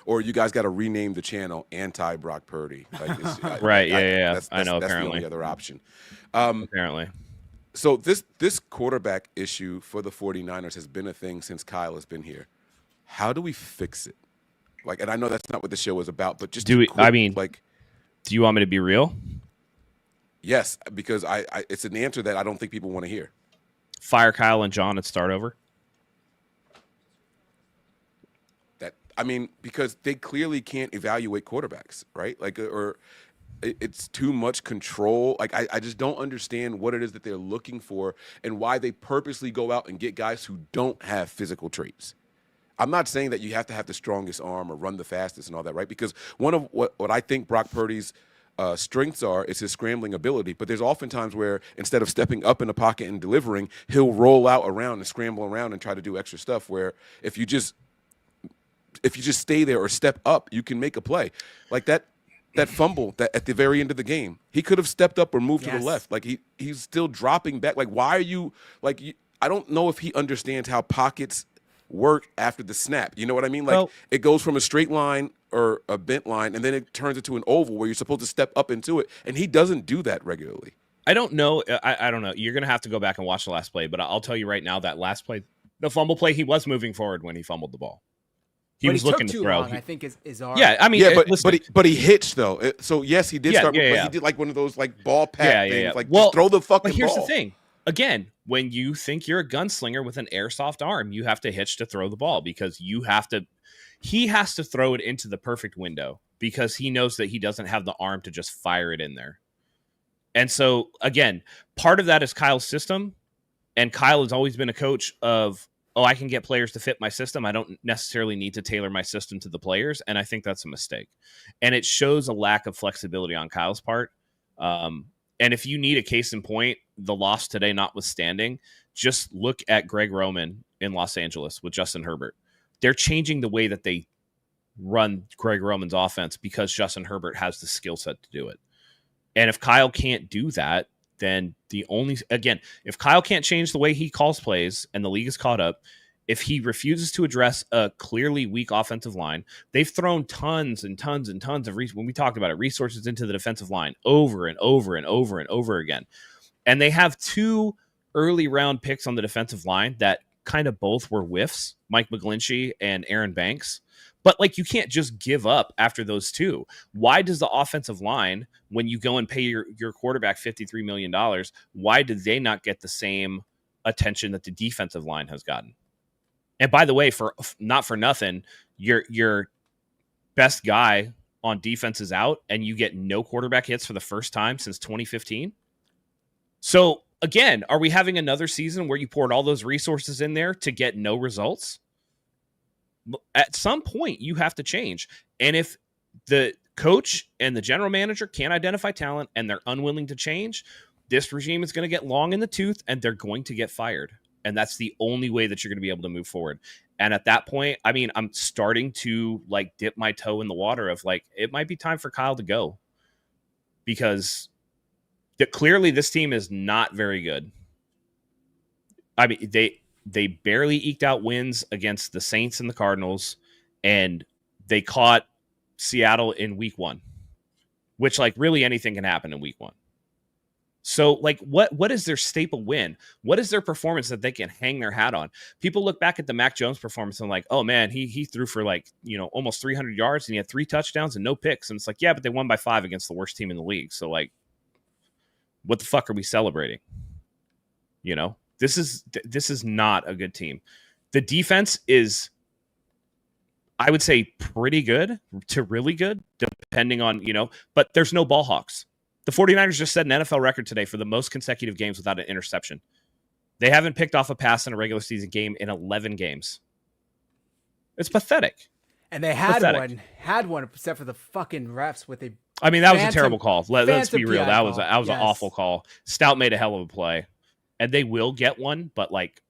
or you guys got to rename the channel Anti-Brock Purdy. Like right? Yeah. That's, I know. That's apparently, the only other option. Apparently. So this quarterback issue for the 49ers has been a thing since Kyle has been here. How do we fix it? Like, and I know that's not what the show is about, but just do you want me to be real? Yes, because I it's an answer that I don't think people want to hear. Fire Kyle and John and start over. Because they clearly can't evaluate quarterbacks, right? Like, or it's too much control. Like, I just don't understand what it is that they're looking for and why they purposely go out and get guys who don't have physical traits. I'm not saying that you have to have the strongest arm or run the fastest and all that, right? Because one of what I think Brock Purdy's strengths are is his scrambling ability. But there's often times where instead of stepping up in the pocket and delivering, he'll roll out around and scramble around and try to do extra stuff where if you just stay there or step up, you can make a play. Like that fumble that at the very end of the game, he could have stepped up or moved to the left. Like he's still dropping back. Like, why are you like? I don't know if he understands how pockets work after the snap. You know what I mean? Like Well- it goes from a straight line or a bent line, and then it turns into an oval where you're supposed to step up into it, and he doesn't do that regularly. I don't know. I don't know. You're going to have to go back and watch the last play, but I'll tell you right now that last play, the fumble play, he was moving forward when he fumbled the ball. He was looking to throw. Long, I think is our Yeah, I mean, Yeah, listen, but he hitched though. So yes, he did Yeah, start, yeah, but yeah. he did like one of those like ball pat things. Like Well, just throw the fucking But here's ball. the thing. Again, when you think you're a gunslinger with an airsoft arm, you have to hitch to throw the ball because he has to throw it into the perfect window because he knows that he doesn't have the arm to just fire it in there. And so, again, part of that is Kyle's system. And Kyle has always been a coach of, I can get players to fit my system. I don't necessarily need to tailor my system to the players. And I think that's a mistake. And it shows a lack of flexibility on Kyle's part. And if you need a case in point, the loss today notwithstanding, just look at Greg Roman in Los Angeles with Justin Herbert. They're changing the way that they run Greg Roman's offense because Justin Herbert has the skill set to do it. And if Kyle can't do that, then if Kyle can't change the way he calls plays and the league is caught up, if he refuses to address a clearly weak offensive line, they've thrown tons and tons and tons of when we talked about it, resources into the defensive line over and over and over and over again. And they have 2 early round picks on the defensive line that kind of both were whiffs, Mike McGlinchey and Aaron Banks. But like, you can't just give up after those 2. Why does the offensive line, when you go and pay your quarterback $53 million, why do they not get the same attention that the defensive line has gotten? And by the way, not for nothing, your best guy on defense is out and you get no quarterback hits for the first time since 2015. So again, are we having another season where you poured all those resources in there to get no results? At some point, you have to change. And if the coach and the general manager can't identify talent and they're unwilling to change, this regime is going to get long in the tooth and they're going to get fired. And that's the only way that you're going to be able to move forward. And at that point, I mean, I'm starting to like dip my toe in the water of like, it might be time for Kyle to go because clearly this team is not very good. I mean, they barely eked out wins against the Saints and the Cardinals, and they caught Seattle in week 1, which like really anything can happen in week 1. So like what is their staple win? What is their performance that they can hang their hat on? People look back at the Mac Jones performance and like, oh man, he threw for like, almost 300 yards and he had 3 touchdowns and no picks. And it's like, yeah, but they won by 5 against the worst team in the league. So like, what the fuck are we celebrating? This is not a good team. The defense is, I would say, pretty good to really good, depending on, but there's no ball hawks. The 49ers just set an NFL record today for the most consecutive games without an interception. They haven't picked off a pass in a regular season game in 11 games. It's pathetic. And they had one except for the fucking refs with I mean, that was a terrible call. Let's be real. That was yes. an awful call. Stout made a hell of a play. And they will get one, but like,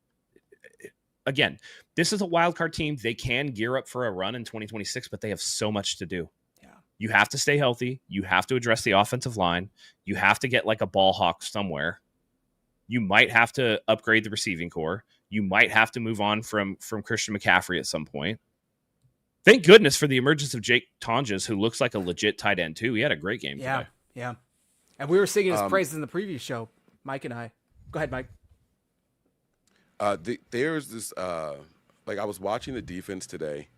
again, this is a wild card team. They can gear up for a run in 2026, but they have so much to do. Yeah. You have to stay healthy. You have to address the offensive line. You have to get like a ball hawk somewhere. You might have to upgrade the receiving core. You might have to move on from Christian McCaffrey at some point. Thank goodness for the emergence of Jake Tonjes, who looks like a legit tight end too. He had a great game today. Yeah. And we were singing his praises in the previous show, Mike and I. Go ahead, Mike. There's this, like I was watching the defense today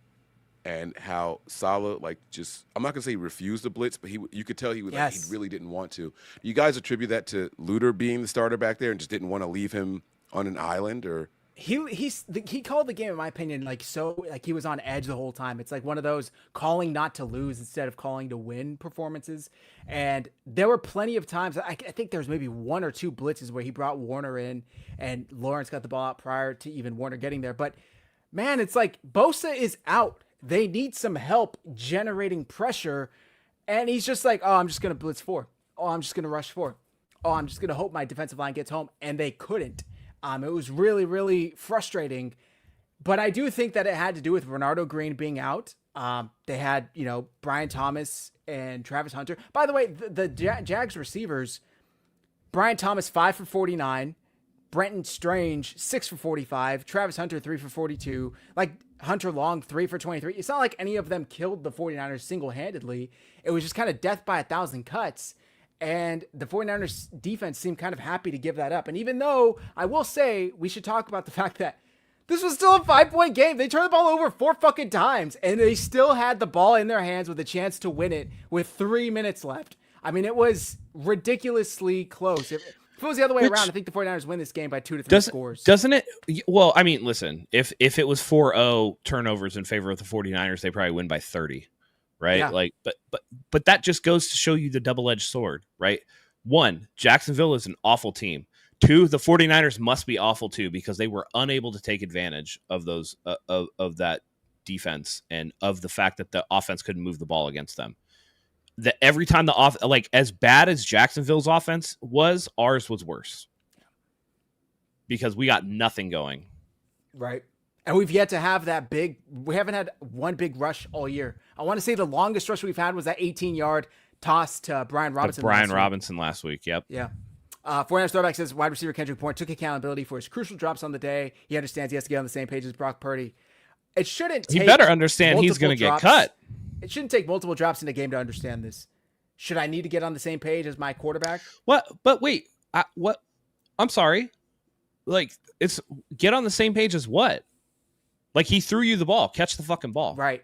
and how Saleh, like just, I'm not going to say he refused the blitz, but you could tell he was like, he really didn't want to. Do you guys attribute that to Luter being the starter back there and just didn't want to leave him on an island or? He called the game, in my opinion, like he was on edge the whole time. It's like one of those calling not to lose instead of calling to win performances. And there were plenty of times, I think there's maybe 1 or 2 blitzes where he brought Warner in and Lawrence got the ball out prior to even Warner getting there. But man, it's like Bosa is out. They need some help generating pressure. And he's just like, oh, I'm just going to blitz 4. Oh, I'm just going to rush 4. Oh, I'm just going to hope my defensive line gets home. And they couldn't. It was really, really frustrating, but I do think that it had to do with Bernardo Green being out. They had, Brian Thomas and Travis Hunter. By the way, the Jags receivers, Brian Thomas 5 for 49, Brenton Strange 6 for 45, Travis Hunter 3 for 42, like Hunter Long 3 for 23. It's not like any of them killed the 49ers single-handedly. It was just kind of death by 1,000 cuts. And the 49ers defense seemed kind of happy to give that up. And even though I will say we should talk about the fact that this was still a 5-point game. They turned the ball over 4 fucking times and they still had the ball in their hands with a chance to win it with 3 minutes left. I mean, it was ridiculously close. If it was the other way around, I think the 49ers win this game by 2 to 3 scores. Doesn't it? Well, I mean, listen, if it was 4-0 turnovers in favor of the 49ers, they probably win by 30, right? Yeah. Like, but that just goes to show you the double-edged sword, right? 1, Jacksonville is an awful team. 2, the 49ers must be awful too because they were unable to take advantage of those of that defense and of the fact that the offense couldn't move the ball against them. That every time like as bad as Jacksonville's offense was, ours was worse because we got nothing going. Right. And we've yet to have that we haven't had one big rush all year. I want to say the longest rush we've had was that 18-yard toss to Brian Robinson. Last week. Yep. Yeah. 49ers throwback says wide receiver Kendrick Bourne took accountability for his crucial drops on the day. He understands he has to get on the same page as Brock Purdy. It shouldn't take He better understand he's going to get cut. It shouldn't take multiple drops in a game to understand this. Should I need to get on the same page as my quarterback? What? But wait, what? I'm sorry. Like, it's get on the same page as what? Like, he threw you the ball. Catch the fucking ball. Right.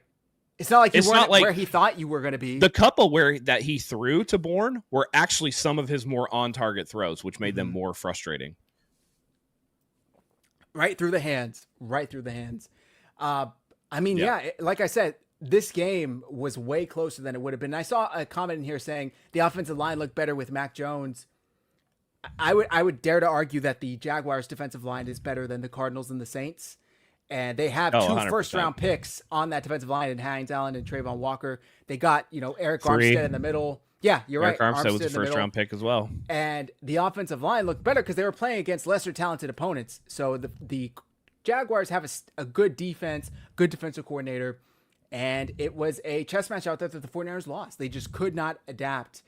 It's not like you weren't where he thought you were going to be. The couple that he threw to Bourne were actually some of his more on-target throws, which made them more frustrating. Right through the hands. I mean, yeah, like I said, this game was way closer than it would have been. I saw a comment in here saying the offensive line looked better with Mac Jones. I would dare to argue that the Jaguars' defensive line is better than the Cardinals and the Saints. And they have 2 100%. first-round picks on that defensive line in Hines Allen and Trayvon Walker. They got, Eric Armstead in the middle. Yeah, you're right. Eric Armstead was a first-round pick as well. And the offensive line looked better because they were playing against lesser talented opponents. So the Jaguars have a good defense, good defensive coordinator, and it was a chess match out there that the 49ers lost. They just could not adapt.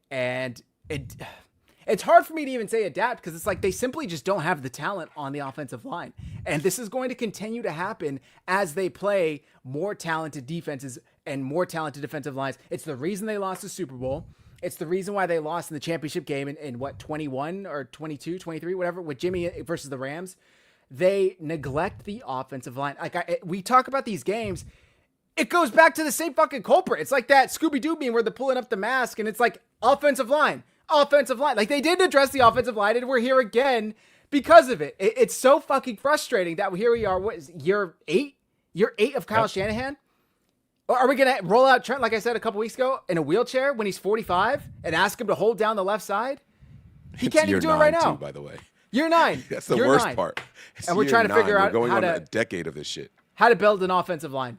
And it's hard for me to even say adapt because it's like they simply just don't have the talent on the offensive line. And this is going to continue to happen as they play more talented defenses and more talented defensive lines. It's the reason they lost the Super Bowl. It's the reason why they lost in the championship game in what, 21 or 22, 23, whatever, with Jimmy versus the Rams. They neglect the offensive line. Like we talk about these games, it goes back to the same fucking culprit. It's like that Scooby-Doo meme where they're pulling up the mask and it's like offensive line. Like they didn't address the offensive line and we're here again because of it. It's so fucking frustrating that here we are. What is year 8? Year 8 of Kyle Shanahan? Or are we going to roll out Trent, like I said a couple weeks ago, in a wheelchair when he's 45 and ask him to hold down the left side? He can't even do it right now. By the way. Year 9. That's the worst part. And we're trying to figure out going on a decade of this shit. How to build an offensive line.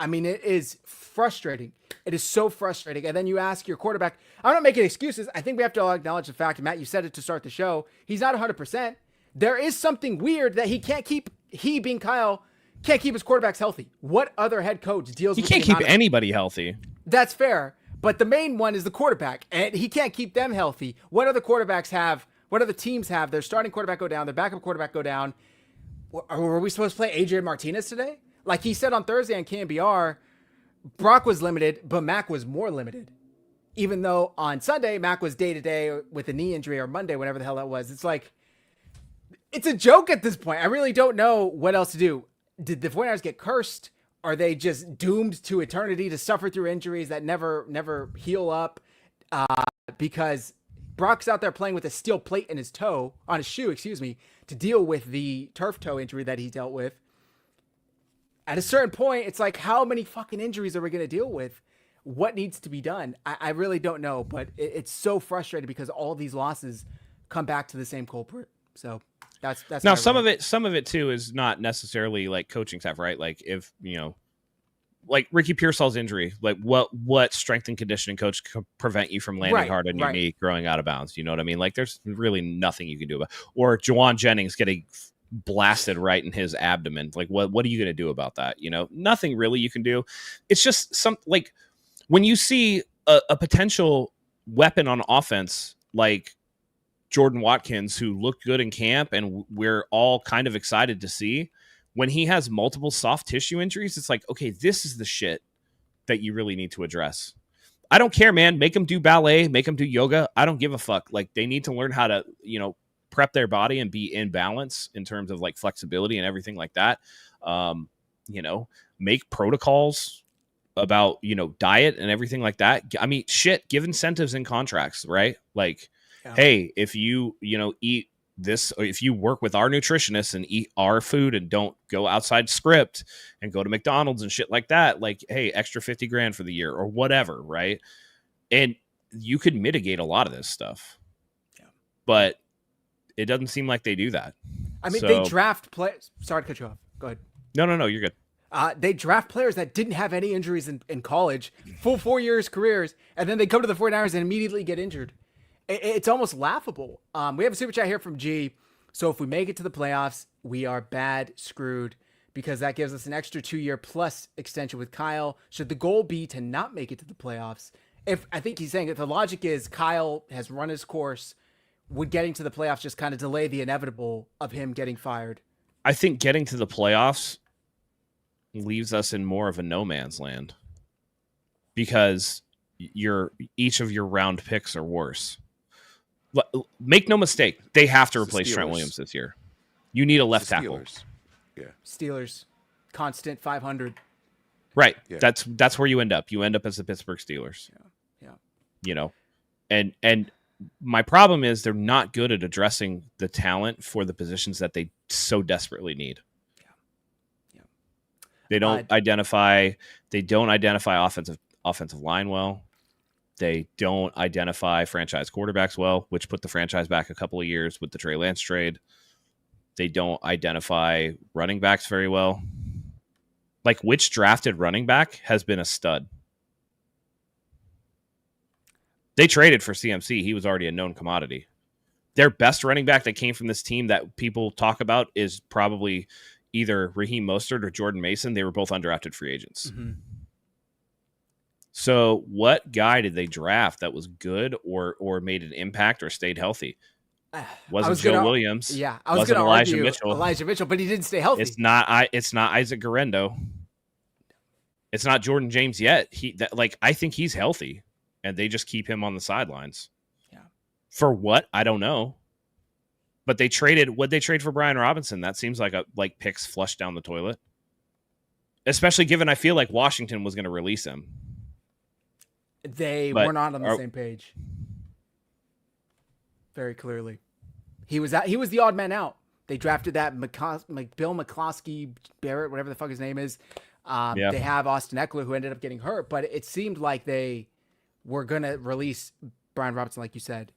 I mean, it is frustrating. It is so frustrating. And then you ask your quarterback, I'm not making excuses. I think we have to acknowledge the fact, and Matt, you said it to start the show, he's not 100%. There is something weird that he being Kyle, can't keep his quarterbacks healthy. What other head coach deals with He can't keep anybody healthy. That's fair. But the main one is the quarterback, and he can't keep them healthy. What other quarterbacks have? What other teams have? Their starting quarterback go down, their backup quarterback go down. Were we supposed to play Adrian Martinez today? Like he said on Thursday on KNBR, Brock was limited, but Mac was more limited. Even though on Sunday, Mac was day-to-day with a knee injury, or Monday, whatever the hell that was. It's like, it's a joke at this point. I really don't know what else to do. Did the 49ers get cursed? Are they just doomed to eternity to suffer through injuries that never heal up? Because Brock's out there playing with a steel plate in his toe, on his shoe, to deal with the turf toe injury that he dealt with. At a certain point, it's like, how many fucking injuries are we going to deal with? What needs to be done? I really don't know, but it's so frustrating because all these losses come back to the same culprit. So that's now some of it too is not necessarily like coaching staff, right? Like if like Ricky Pearsall's injury, like what strength and conditioning coach could prevent you from landing hard on your knee, growing out of bounds? You know what I mean? Like there's really nothing you can do about. Or Jawan Jennings getting blasted right in his abdomen. Like what are you going to do about that? Nothing really you can do. It's just like when you see a potential weapon on offense, like Jordan Watkins, who looked good in camp and we're all kind of excited to see, when he has multiple soft tissue injuries, it's like, okay, this is the shit that you really need to address. I don't care, man. Make them do ballet, make them do yoga. I don't give a fuck. Like, they need to learn how to, prep their body and be in balance in terms of like flexibility and everything like that. Make protocols about, diet and everything like that. I mean, shit, give incentives in contracts, right? Like, hey, if you, eat this, or if you work with our nutritionists and eat our food and don't go outside script and go to McDonald's and shit like that, like, hey, extra 50 grand for the year or whatever. Right. And you could mitigate a lot of this stuff, but it doesn't seem like they do that. I mean, they draft players. Sorry to cut you off. Go ahead. No, you're good. They draft players that didn't have any injuries in college, full 4 years careers, and then they come to the 49ers and immediately get injured. It's almost laughable. We have a super chat here from G. So if we make it to the playoffs, we are bad screwed because that gives us an extra 2-year plus extension with Kyle. Should the goal be to not make it to the playoffs? I think he's saying that the logic is Kyle has run his course, would getting to the playoffs just kind of delay the inevitable of him getting fired? I think getting to the playoffs leaves us in more of a no man's land because each of your round picks are worse. Make no mistake, they have to replace Trent Williams this year. You need a left tackle. Yeah. Steelers, constant 500. Right. Yeah. That's where you end up. You end up as the Pittsburgh Steelers. Yeah. And my problem is they're not good at addressing the talent for the positions that they so desperately need. Yeah. They don't identify offensive line well. They don't identify franchise quarterbacks well, which put the franchise back a couple of years with the Trey Lance trade. They don't identify running backs very well. Like, which drafted running back has been a stud? They traded for CMC. He was already a known commodity. Their best running back that came from this team that people talk about is probably either Raheem Mostert or Jordan Mason. They were both undrafted free agents. Mm-hmm. So what guy did they draft that was good or made an impact or stayed healthy? Wasn't Joe Williams. Yeah, I was going to argue Elijah Mitchell, but he didn't stay healthy. It's not Isaac Guerrero. It's not Jordan James yet. I think he's healthy, and they just keep him on the sidelines. Yeah. For what? I don't know. But they traded for Brian Robinson. That seems like picks flushed down the toilet. Especially given I feel like Washington was going to release him. They were not on the same page. Very clearly. He was the odd man out. They drafted that Bill McCloskey Barrett, whatever the fuck his name is. They have Austin Eckler, who ended up getting hurt, but it seemed like they were going to release Brian Robinson, like you said.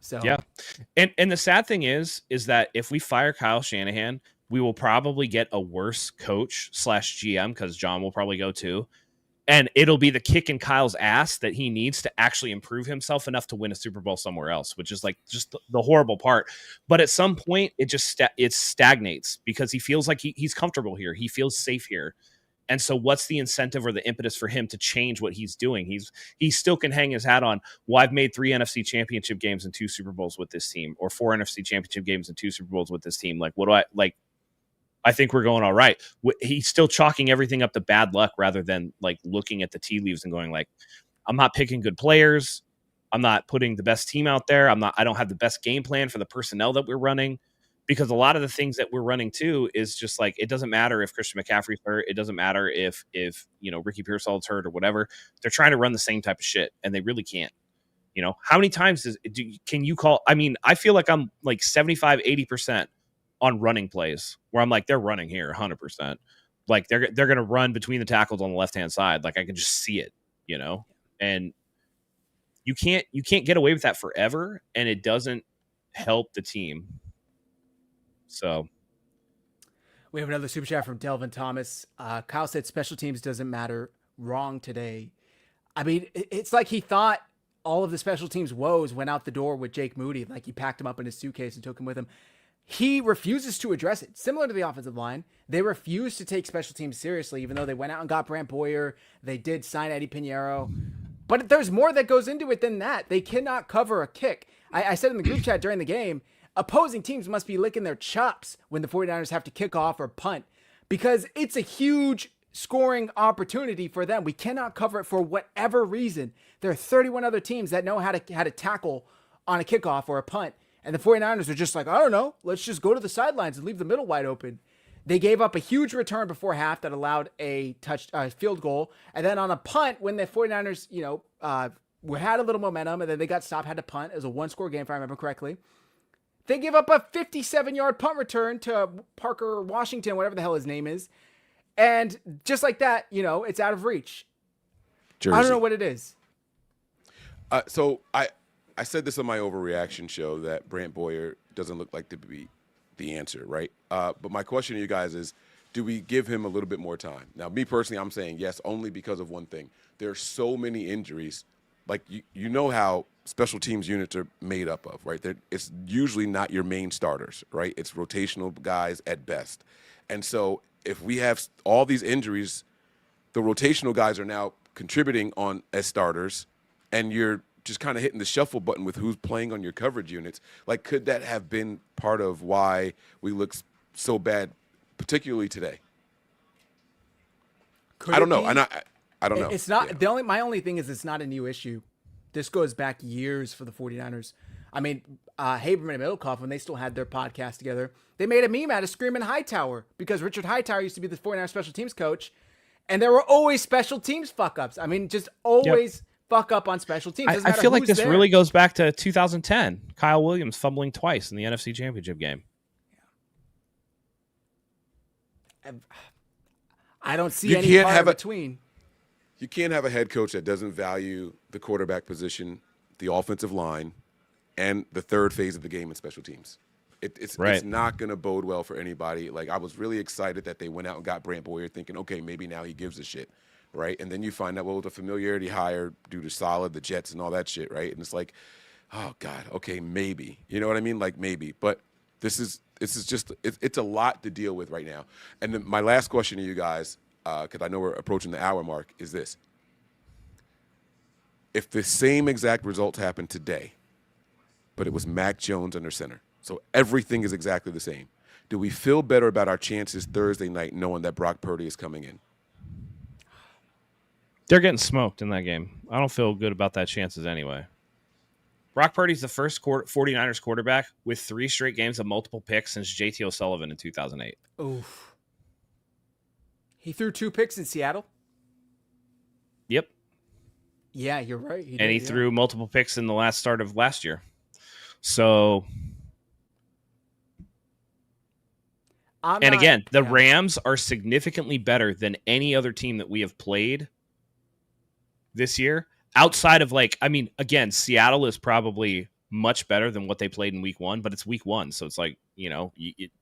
So yeah. And the sad thing is that if we fire Kyle Shanahan, we will probably get a worse coach / GM because John will probably go too. And it'll be the kick in Kyle's ass that he needs to actually improve himself enough to win a Super Bowl somewhere else, which is like just the horrible part. But at some point, it stagnates because he feels like he's comfortable here. He feels safe here. And so what's the incentive or the impetus for him to change what he's doing? He still can hang his hat on, well, I've made 3 NFC championship games and 2 Super Bowls with this team, or 4 NFC championship games and 2 Super Bowls with this team. Like, what do I like? I think we're going all right. He's still chalking everything up to bad luck rather than like looking at the tea leaves and going like, I'm not picking good players. I'm not putting the best team out there. I don't have the best game plan for the personnel that we're running, because a lot of the things that we're running too is just like, it doesn't matter if Christian McCaffrey's hurt. It doesn't matter if Ricky Pearsall's hurt or whatever. They're trying to run the same type of shit and they really can't. How many times can you call? I mean, I feel like I'm like 75, 80% on running plays where I'm like, they're running here 100%. Like they're going to run between the tackles on the left-hand side. Like I can just see it, and you can't get away with that forever. And it doesn't help the team. So we have another super chat from Delvin Thomas. Kyle said special teams doesn't matter. Wrong today. I mean, it's like he thought all of the special teams woes went out the door with Jake Moody. Like he packed him up in his suitcase and took him with him. He refuses to address it. Similar to the offensive line, they refuse to take special teams seriously, even though they went out and got Brant Boyer. They did sign Eddie Pinheiro. But there's more that goes into it than that. They cannot cover a kick. I said in the group chat during the game, opposing teams must be licking their chops when the 49ers have to kick off or punt because it's a huge scoring opportunity for them. We cannot cover it for whatever reason. There are 31 other teams that know how to tackle on a kickoff or a punt. And the 49ers are just like, I don't know, let's just go to the sidelines and leave the middle wide open. They gave up a huge return before half that allowed a field goal. And then on a punt, when the 49ers, we had a little momentum and then they got stopped, had to punt. It was a one-score game, if I remember correctly. They give up a 57-yard punt return to Parker Washington, whatever the hell his name is. And just like that, it's out of reach. Jersey. I don't know what it is. So I said this on my Overreaction show that Brant Boyer doesn't look like to be the answer, right? But my question to you guys is, do we give him a little bit more time? Now, me personally, I'm saying yes, only because of one thing. There are so many injuries. Like, you know how special teams units are made up of, right? It's usually not your main starters, right? It's rotational guys at best. And so if we have all these injuries, the rotational guys are now contributing as starters, and you're just kind of hitting the shuffle button with who's playing on your coverage units. Like, could that have been part of why we look so bad, particularly today? I don't know. I don't know. It's not my only thing is it's not a new issue. This goes back years for the 49ers. I mean, Haberman and Middlecoff, when they still had their podcast together, they made a meme out of Screaming Hightower because Richard Hightower used to be the 49ers special teams coach, and there were always special teams fuck-ups. I mean, just always fuck up on special teams. I feel like this really goes back to 2010. Kyle Williams fumbling twice in the NFC Championship game. I don't see any part in between. You can't have a head coach that doesn't value the quarterback position, the offensive line, and the third phase of the game in special teams. It's not going to bode well for anybody. Like, I was really excited that they went out and got Brant Boyer thinking, okay, maybe now he gives a shit, right? And then you find out, well, the familiarity hire due to Solid, the Jets, and all that shit, right? And it's like, oh, God, okay, maybe. You know what I mean? Like, maybe. But this is just it's a lot to deal with right now. And then my last question to you guys, because I know we're approaching the hour mark, is this. If the same exact results happened today, but it was Mac Jones under center, so everything is exactly the same, do we feel better about our chances Thursday night knowing that Brock Purdy is coming in? They're getting smoked in that game. I don't feel good about that chances anyway. Brock Purdy's the first 49ers quarterback with 3 straight games of multiple picks since JT O'Sullivan in 2008. Oof. He threw 2 picks in Seattle? Yep. Yeah, you're right. He threw multiple picks in the last start of last year. So, the Rams are significantly better than any other team that we have played this year. Outside of Seattle is probably much better than what they played in week 1, but it's week 1. So it's like,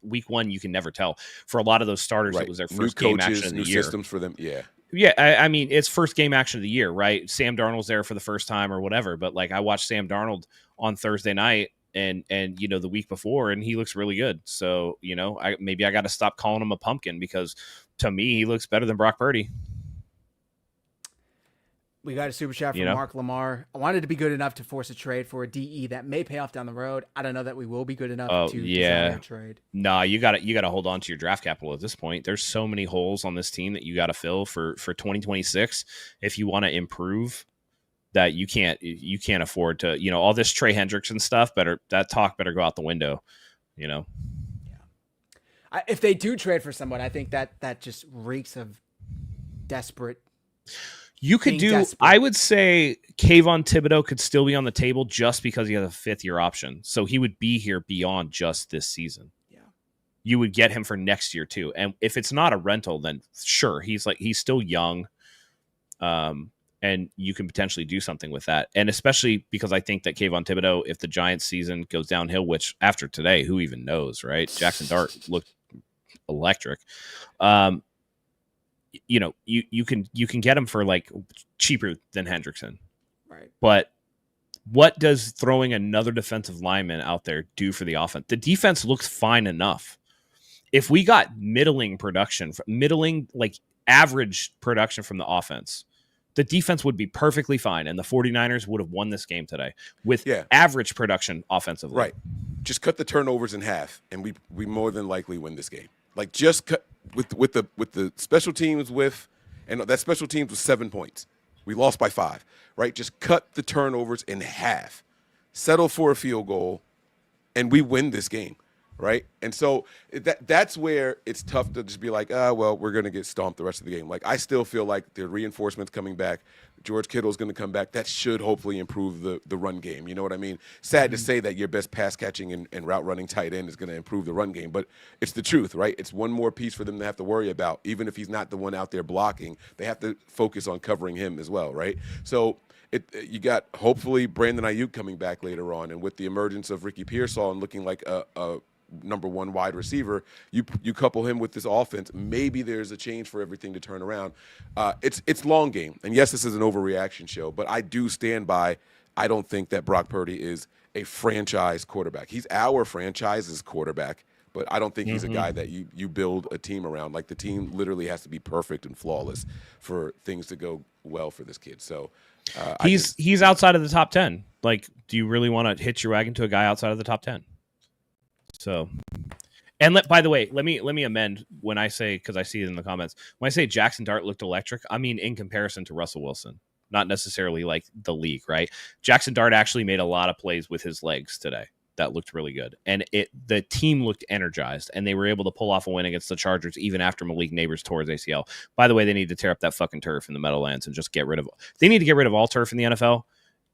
week 1, you can never tell. For a lot of those starters, It was their first game action of the year. New systems for them, yeah. Yeah, I mean, it's first game action of the year, right? Sam Darnold's there for the first time or whatever, but I watched Sam Darnold on Thursday night and the week before, and he looks really good. So, I got to stop calling him a pumpkin because to me, he looks better than Brock Purdy. We got a super chat from Mark Lamar. I wanted to be good enough to force a trade for a DE that may pay off down the road. I don't know that we will be good enough to design a trade. No, you got to hold on to your draft capital at this point. There's so many holes on this team that you got to fill for 2026 if you want to improve. That you can't afford to. All this Trey Hendrickson stuff. That talk better go out the window. Yeah. If they do trade for someone, I think that just reeks of desperate. You could do, desperate. I would say Kayvon Thibodeau could still be on the table just because he has a 5th-year option. So he would be here beyond just this season. Yeah. You would get him for next year too. And if it's not a rental, then sure, he's still young. And you can potentially do something with that. And especially because I think that Kayvon Thibodeau, if the Giants season goes downhill, which after today, who even knows, right? Jackson Dart looked electric. You can get him for cheaper than Hendrickson. Right. But what does throwing another defensive lineman out there do for the offense? The defense looks fine enough. If we got middling production, average production from the offense, the defense would be perfectly fine, and the 49ers would have won this game today with average production offensively. Right. Just cut the turnovers in half, and we more than likely win this game. Like, just cut with the special teams and that special teams was 7 points. We lost by 5, right? Just cut the turnovers in half, settle for a field goal, and we win this game, right? And so that's where it's tough to just be like, well, we're going to get stomped the rest of the game. Like, I still feel like the reinforcements coming back, George Kittle's going to come back. That should hopefully improve the run game. You know what I mean? Sad to say that your best pass catching and route running tight end is going to improve the run game, but it's the truth, right? It's one more piece for them to have to worry about. Even if he's not the one out there blocking, they have to focus on covering him as well, right? So you got hopefully Brandon Ayuk coming back later on, and with the emergence of Ricky Pearsall and looking like a number one wide receiver, you couple him with this offense, maybe there's a change for everything to turn around. It's long game, and yes, this is an overreaction show, but I do stand by, I don't think that Brock Purdy is a franchise quarterback. He's our franchise's quarterback, but I don't think he's a guy that you build a team around. Like, the team literally has to be perfect and flawless for things to go well for this kid. So he's outside of the top 10. Like, do you really want to hitch your wagon to a guy outside of the top 10? So, and by the way, let me amend when I say, because I see it in the comments, when I say Jackson Dart looked electric, I mean in comparison to Russell Wilson, not necessarily like the league, right? Jackson Dart actually made a lot of plays with his legs today that looked really good, and the team looked energized, and they were able to pull off a win against the Chargers even after Malik Neighbors tore his ACL. By the way, they need to tear up that fucking turf in the Meadowlands and just they need to get rid of all turf in the NFL.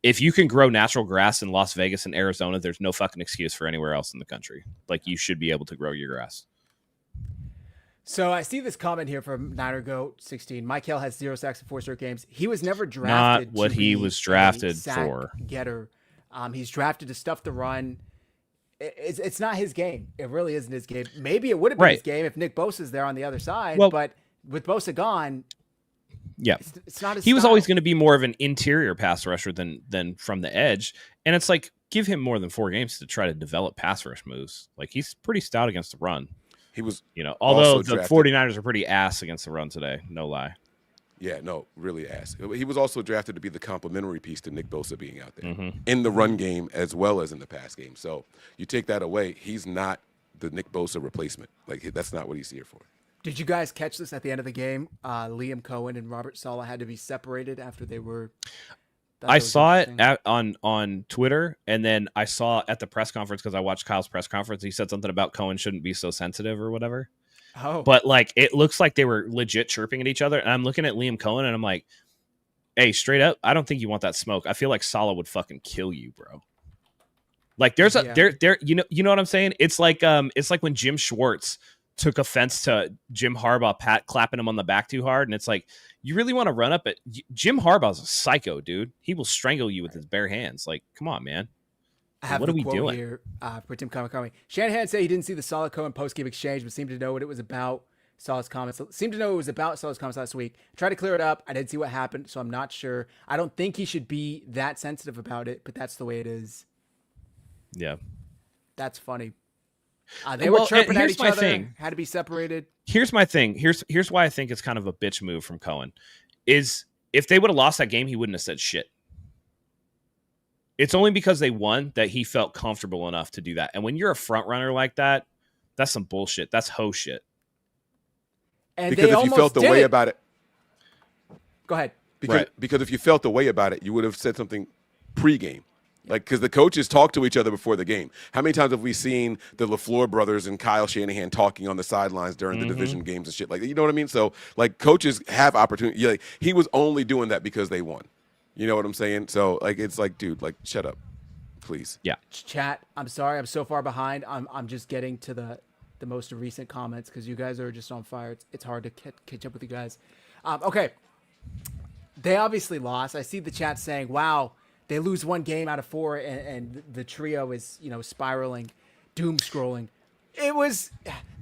If you can grow natural grass in Las Vegas and Arizona, there's no fucking excuse for anywhere else in the country. Like, you should be able to grow your grass. So I see this comment here from NinerGoat16. Mike Hill has 0 sacks in 4 straight games. He was never drafted. Not what he was drafted for. Getter. He's drafted to stuff the run. It's not his game. It really isn't his game. Maybe it would have been his game if Nick Bosa's there on the other side. Well, but with Bosa gone, yeah, it's not his He was style. always going to be more of an interior pass rusher than from the edge. And it's like, give him more than 4 games to try to develop pass rush moves. Like, he's pretty stout against the run. He was, although the 49ers are pretty ass against the run today. No lie. Yeah, no, really ass. He was also drafted to be the complementary piece to Nick Bosa being out there in the run game as well as in the pass game. So you take that away, he's not the Nick Bosa replacement. Like, that's not what he's here for. Did you guys catch this at the end of the game? Liam Cohen and Robert Saleh had to be separated after they were. I saw it on Twitter, and then I saw at the press conference, because I watched Kyle's press conference. He said something about Cohen shouldn't be so sensitive or whatever. Oh. But, like, it looks like they were legit chirping at each other. And I'm looking at Liam Cohen, and I'm like, hey, straight up, I don't think you want that smoke. I feel like Saleh would fucking kill you, bro. Like, there's you know what I'm saying? It's like when Jim Schwartz took offense to Jim Harbaugh clapping him on the back too hard, and it's like, you really want to run up at Jim Harbaugh's a psycho, dude. He will strangle you with his bare hands. Like, come on, man. I have what are we doing here for Tim Kamakami? Shanahan said he didn't see the Saleh Cohen post-game exchange, but seemed to know what it was about. Saleh's comments seemed to know it was about Saleh's comments last week. I tried to clear it up. I didn't see what happened, so I'm not sure. I don't think he should be that sensitive about it, but that's the way it is. Yeah, that's funny. They were chirping at each other. Had to be separated. Here's my thing. Here's why I think it's kind of a bitch move from Cohen. Is if they would have lost that game, he wouldn't have said shit. It's only because they won that he felt comfortable enough to do that. And when you're a front runner like that, that's some bullshit. That's hoe shit. And because if you felt the way about it, go ahead. Because if you felt the way about it, you would have said something pregame. Like, because the coaches talk to each other before the game. How many times have we seen the LaFleur brothers and Kyle Shanahan talking on the sidelines during the division games and shit like that? You know what I mean? So, like, coaches have opportunity. Like, he was only doing that because they won. You know what I'm saying? So, like, it's like, dude, like, shut up, please. Yeah. Chat, I'm sorry. I'm so far behind. I'm just getting to the most recent comments because you guys are just on fire. It's hard to catch up with you guys. Okay. They obviously lost. I see the chat saying, wow, they lose 1 game out of 4 and the trio is, spiraling, doom scrolling.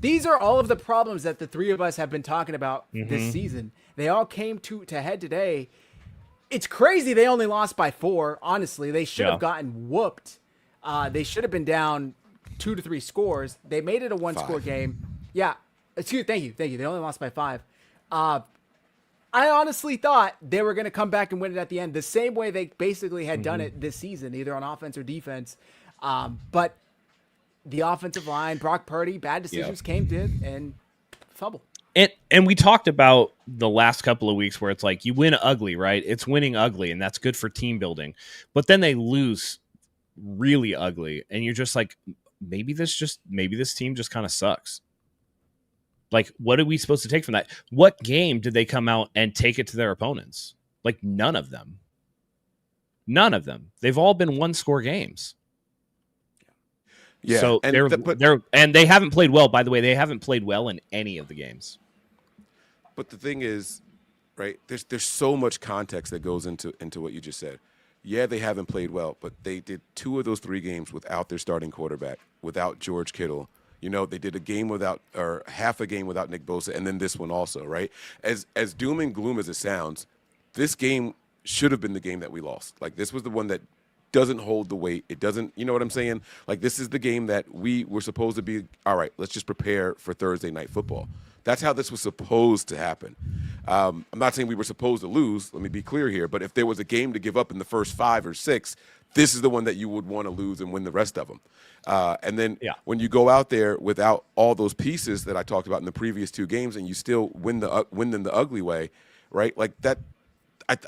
These are all of the problems that the 3 of us have been talking about this season. They all came to head today. It's crazy they only lost by 4. Honestly, they should have gotten whooped. They should have been down 2 to 3 scores. They made it a 1-score game. Yeah. Thank you. They only lost by 5. I honestly thought they were going to come back and win it at the end, the same way they basically had done it this season, either on offense or defense. But the offensive line, Brock Purdy, bad decisions came to and fumble. And we talked about the last couple of weeks where it's like you win ugly, right? It's winning ugly, and that's good for team building. But then they lose really ugly, and you're just like, maybe this team just kind of sucks. Like, what are we supposed to take from that? What game did they come out and take it to their opponents? Like, none of them. None of them. They've all been one-score games. Yeah. So and they haven't played well. By the way, they haven't played well in any of the games. But the thing is, right, there's so much context that goes into what you just said. Yeah, they haven't played well, but they did 2 of those 3 games without their starting quarterback, without George Kittle. You know, they did a game without, or half a game without Nick Bosa, and then this one also, right? As doom and gloom as it sounds, this game should have been the game that we lost. Like, this was the one that doesn't hold the weight. It doesn't, you know what I'm saying? Like, this is the game that we were supposed to be, all right, let's just prepare for Thursday night football. That's how this was supposed to happen. I'm not saying we were supposed to lose. Let me be clear here. But if there was a game to give up in the first 5 or 6, this is the one that you would want to lose and win the rest of them. And then when you go out there without all those pieces that I talked about in the previous 2 games, and you still win them the ugly way, right? Like that.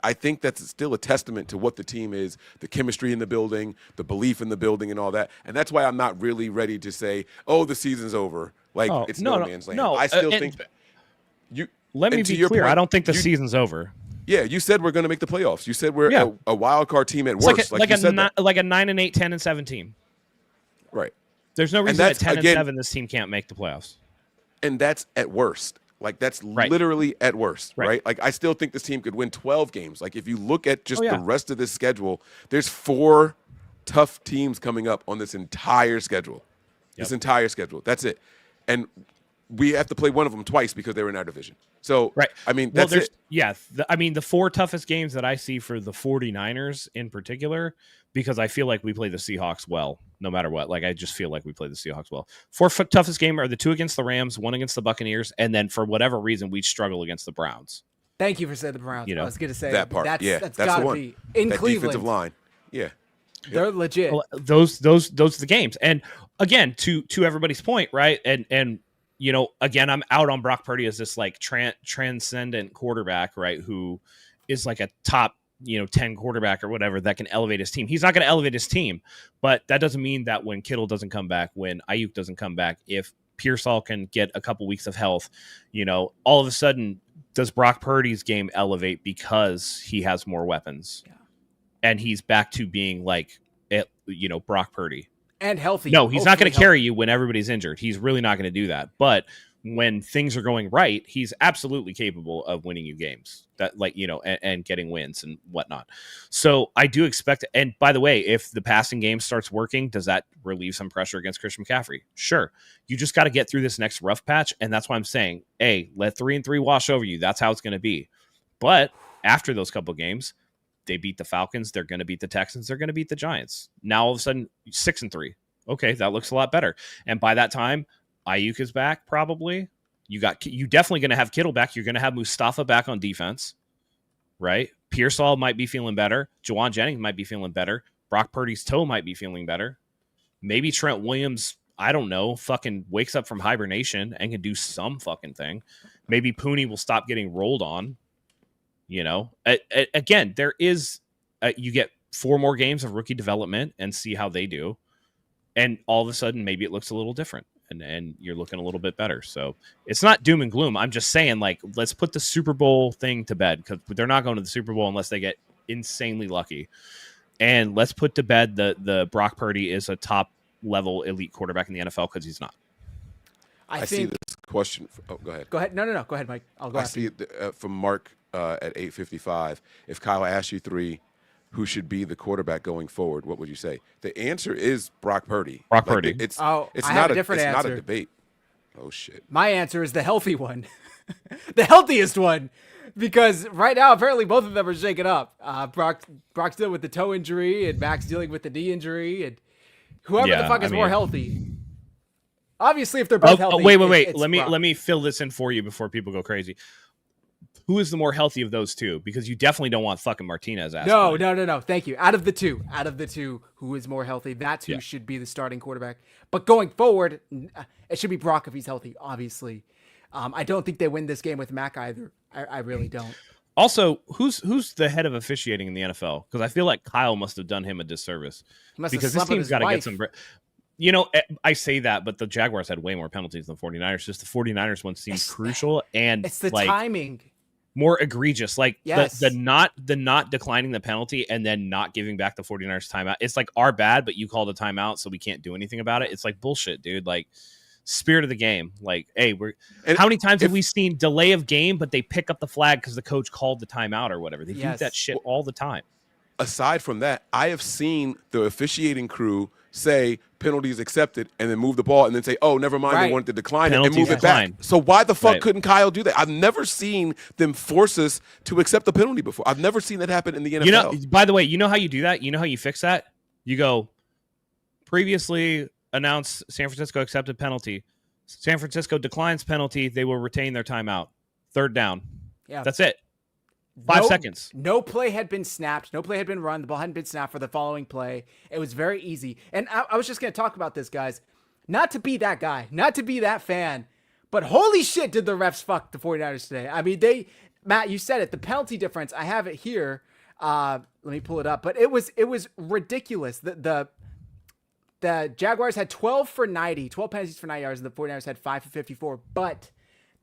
I think that's still a testament to what the team is, the chemistry in the building, the belief in the building, and all that. And that's why I'm not really ready to say, "Oh, the season's over." Like it's no man's land. No, I still think you. Let me be clear. Point, I don't think the season's over. Yeah, you said we're going to make the playoffs. You said we're a wild card team at worst. Like a 9-8, 10-7 team. Right. There's no reason at 10-7 this team can't make the playoffs. And that's at worst. Like, that's literally at worst, right? Like, I still think this team could win 12 games. Like, if you look at just the rest of this schedule, there's 4 tough teams coming up on this entire schedule. This entire schedule. That's it. And we have to play one of them twice because they're in our division. So, I mean, that's it. Yeah. The 4 toughest games that I see for the 49ers in particular, because I feel like we play the Seahawks well, no matter what. Like, I just feel like we play the Seahawks well. 4 toughest game are the 2 against the Rams, 1 against the Buccaneers, and then for whatever reason, we struggle against the Browns. Thank you for saying the Browns. I was going to say that part. That's got to be in that Cleveland. Defensive line. Yeah. They're legit. Well, those are the games. And again, to everybody's point, right? And you know, again, I'm out on Brock Purdy as this like transcendent quarterback, right? Who is like a top 10 quarterback or whatever that can elevate his team. He's not going to elevate his team, but that doesn't mean that when Kittle doesn't come back, when Ayuk doesn't come back, if Pearsall can get a couple weeks of health, all of a sudden does Brock Purdy's game elevate because he has more weapons and he's back to being like, Brock Purdy and healthy. No, he's not going to carry you when everybody's injured. He's really not going to do that. But when things are going right, he's absolutely capable of winning you games and getting wins and whatnot. So I do expect, and by the way, if the passing game starts working, does that relieve some pressure against Christian McCaffrey? Sure. You just got to get through this next rough patch. And that's why I'm saying, hey, let 3-3 wash over you. That's how it's going to be. But after those couple games, they beat the Falcons. They're going to beat the Texans. They're going to beat the Giants. Now all of a sudden 6-3. Okay. That looks a lot better. And by that time, Ayuk is back, probably. You definitely going to have Kittle back. You're going to have Mustafa back on defense, right? Pearsall might be feeling better. Juwan Jennings might be feeling better. Brock Purdy's toe might be feeling better. Maybe Trent Williams, I don't know, fucking wakes up from hibernation and can do some fucking thing. Maybe Pooney will stop getting rolled on. Again, there is, you get 4 more games of rookie development and see how they do. And all of a sudden, maybe it looks a little different. And you're looking a little bit better. So it's not doom and gloom. I'm just saying, like, let's put the Super Bowl thing to bed because they're not going to the Super Bowl unless they get insanely lucky. And let's put to bed the Brock Purdy is a top level elite quarterback in the NFL because he's not. I see this question. Go ahead. Go ahead. No. Go ahead, Mike. I'll go. I see it from Mark at 8:55. If Kyle asked you 3, who should be the quarterback going forward, what would you say? The answer is Brock Purdy. Purdy. It's not a different answer. Not a debate. Oh shit. My answer is the healthy one, the healthiest one, because right now apparently both of them are shaken up. Brock's dealing with the toe injury, and Mac's dealing with the knee injury, and whoever the fuck is more healthy. Obviously, if they're both healthy. Wait. Let me fill this in for you before people go crazy. who is the more healthy of those two? Because you definitely don't want fucking Martinez. No. Thank you. Out of the two, who is more healthy? That's who should be the starting quarterback. But going forward, it should be Brock if he's healthy. Obviously, I don't think they win this game with Mac either. I really don't. Also, who's the head of officiating in the NFL? Because I feel like Kyle must have done him a disservice. Because this team's got to get some. You know, I say that, but the Jaguars had way more penalties than the 49ers. Just the 49ers one seems crucial, and it's the timing. More egregious. Like yes. the not declining the penalty and then not giving back the 49ers timeout. It's like our bad, but you called a timeout, so we can't do anything about it. It's like bullshit, dude. Like spirit of the game. Like, hey, how many times have we seen delay of game, but they pick up the flag because the coach called the timeout or whatever? They do that shit all the time. Aside from that, I have seen the officiating crew say penalties accepted and then move the ball and then say, oh, never mind, they wanted to decline it and move it back. So why the fuck couldn't Kyle do that? I've never seen them force us to accept the penalty before. I've never seen that happen in the NFL. You know, by the way, you know how you do that? You know how you fix that? You go, previously announced San Francisco accepted penalty. San Francisco declines penalty. They will retain their timeout. Third down. Yeah. That's it. 5 seconds. No play had been snapped. No play had been run. The ball hadn't been snapped for the following play. It was very easy. And I was just going to talk about this, guys. Not to be that guy. Not to be that fan. But holy shit, did the refs fuck the 49ers today. I mean, Matt, you said it. The penalty difference. I have it here. Let me pull it up. But it was ridiculous. The Jaguars had 12 penalties for 9 yards, and the 49ers had 5 for 54. But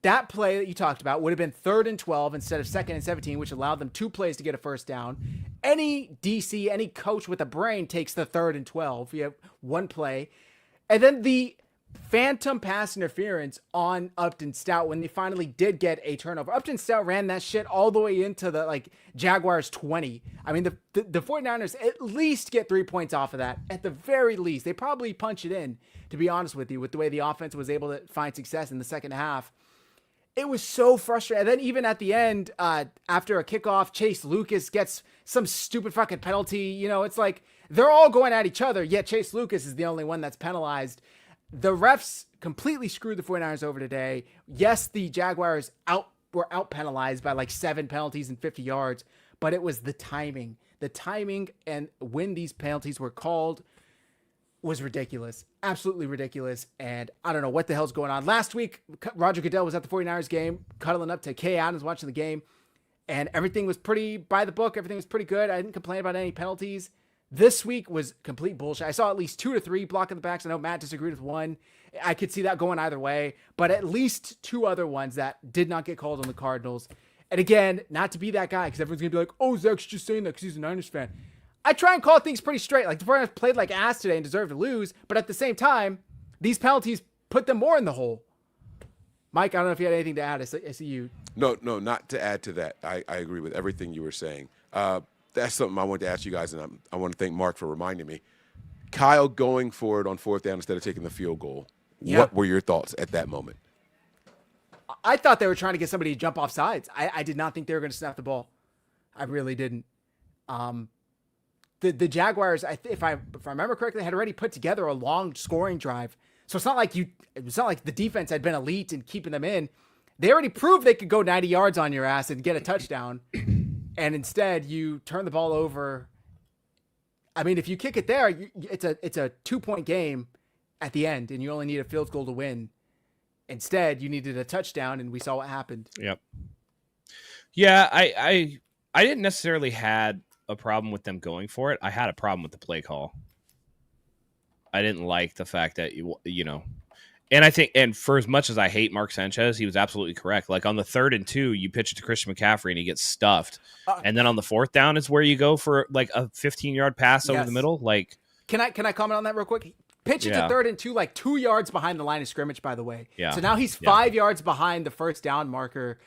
that play that you talked about would have been 3rd and 12 instead of 2nd and 17, which allowed them 2 plays to get a first down. Any DC, any coach with a brain takes the 3rd and 12. You have 1 play. And then the phantom pass interference on Upton Stout when they finally did get a turnover. Upton Stout ran that shit all the way into the Jaguars 20. I mean, the 49ers at least get 3 points off of that. At the very least. They probably punch it in, to be honest with you, with the way the offense was able to find success in the second half. It was so frustrating. And then even at the end, after a kickoff, Chase Lucas gets some stupid fucking penalty. You know, it's like they're all going at each other, yet Chase Lucas is the only one that's penalized. The refs completely screwed the 49ers over today. Yes, the Jaguars were out penalized by 7 penalties and 50 yards, but it was the timing. The timing and when these penalties were called was ridiculous. Absolutely ridiculous. And I don't know what the hell's going on. Last week, Roger Goodell was at the 49ers game, cuddling up to Kay Adams watching the game, and everything was pretty by the book. Everything was pretty good. I didn't complain about any penalties. This week was complete bullshit. I saw at least 2 to 3 blocking the backs. I know Matt disagreed with 1. I could see that going either way, but at least 2 other ones that did not get called on the Cardinals. And again, not to be that guy, because everyone's going to be like, oh, Zach's just saying that because he's a Niners fan. I try and call things pretty straight. The 49ers played like ass today and deserved to lose, but at the same time, these penalties put them more in the hole. Mike, I don't know if you had anything to add. I see you. No, not to add to that. I agree with everything you were saying. That's something I wanted to ask you guys, and I want to thank Mark for reminding me. Kyle going for it on 4th down instead of taking the field goal. Yeah. What were your thoughts at that moment? I thought they were trying to get somebody to jump off sides. I did not think they were going to snap the ball. I really didn't. The Jaguars, if I remember correctly, had already put together a long scoring drive. So it's not like the defense had been elite in keeping them in. They already proved they could go 90 yards on your ass and get a touchdown. And instead you turn the ball over. I mean, if you kick it there, it's a 2-point game at the end and you only need a field goal to win. Instead, you needed a touchdown and we saw what happened. Yep. Yeah. I didn't necessarily had a problem with them going for it. I had a problem with the play call. I didn't like the fact that and I think, and for as much as I hate Mark Sanchez, he was absolutely correct. On the 3rd and 2, you pitch it to Christian McCaffrey and he gets stuffed. And then on the 4th down is where you go for a 15-yard pass over the middle. Can I comment on that real quick? Pitch it to 3rd and 2, 2 yards behind the line of scrimmage, by the way. Yeah. So now he's 5 yards behind the first down marker.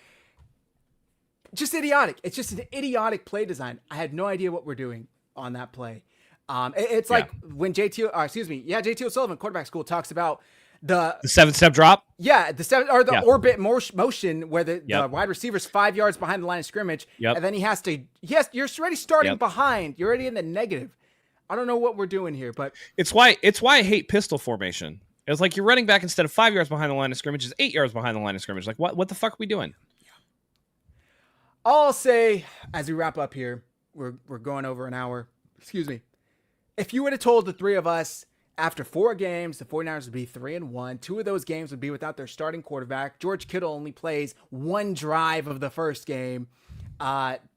Just idiotic. It's just an idiotic play design. I had no idea what we're doing on that play. It's like when JT O'Sullivan, quarterback school, talks about the 7-step drop. Yeah, the orbit motion where the wide receiver's 5 yards behind the line of scrimmage, and then you're already starting behind. You're already in the negative. I don't know what we're doing here, but it's why I hate pistol formation. It's like you're running back instead of 5 yards behind the line of scrimmage is 8 yards behind the line of scrimmage. What the fuck are we doing? I'll say as we wrap up here, we're going over an hour. Excuse me. If you would have told the three of us after 4 games, the 49ers would be 3-1. 2 of those games would be without their starting quarterback. George Kittle only plays 1 drive of the first game.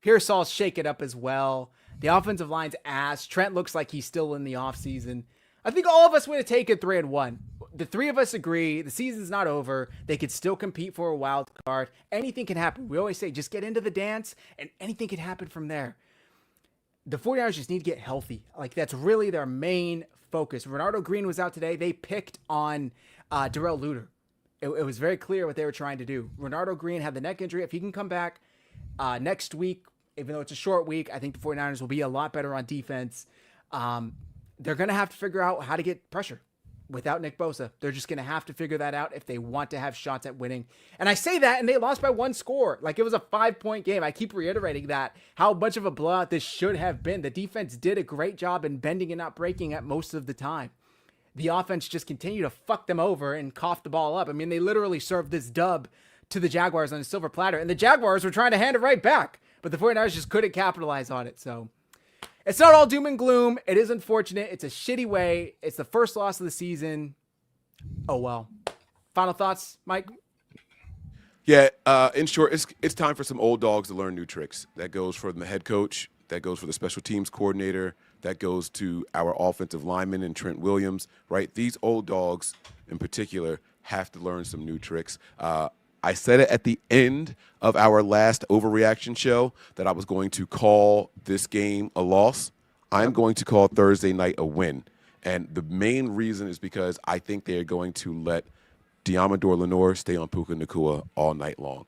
Pearsall's shake it up as well. The offensive line's ass. Trent looks like he's still in the offseason. I think all of us would have taken 3-1. The 3 of us agree the season's not over. They could still compete for a wild card. Anything can happen. We always say just get into the dance and anything can happen from there. The 49ers just need to get healthy. Like, that's really their main focus. Renardo Green was out today. They picked on Darrell Luter. It was very clear what they were trying to do. Renardo Green had the neck injury. If he can come back next week, even though it's a short week, I think the 49ers will be a lot better on defense. They're going to have to figure out how to get pressure without Nick Bosa. They're just going to have to figure that out if they want to have shots at winning. And I say that, and they lost by 1 score. Like, it was a 5-point game. I keep reiterating that, how much of a blowout this should have been. The defense did a great job in bending and not breaking at most of the time. The offense just continued to fuck them over and cough the ball up. I mean, they literally served this dub to the Jaguars on a silver platter, and the Jaguars were trying to hand it right back, but the 49ers just couldn't capitalize on it. So it's not all doom and gloom. It is unfortunate. It's a shitty way. It's the first loss of the season. Oh, well. Final thoughts, Mike? Yeah, in short, it's time for some old dogs to learn new tricks. That goes for the head coach. That goes for the special teams coordinator. That goes to our offensive lineman and Trent Williams, right? These old dogs in particular have to learn some new tricks. I said it at the end of our last Overreaction show that I was going to call this game a loss. I'm going to call Thursday night a win. And the main reason is because I think they're going to let Diamador Lenore stay on Puka Nacua all night long.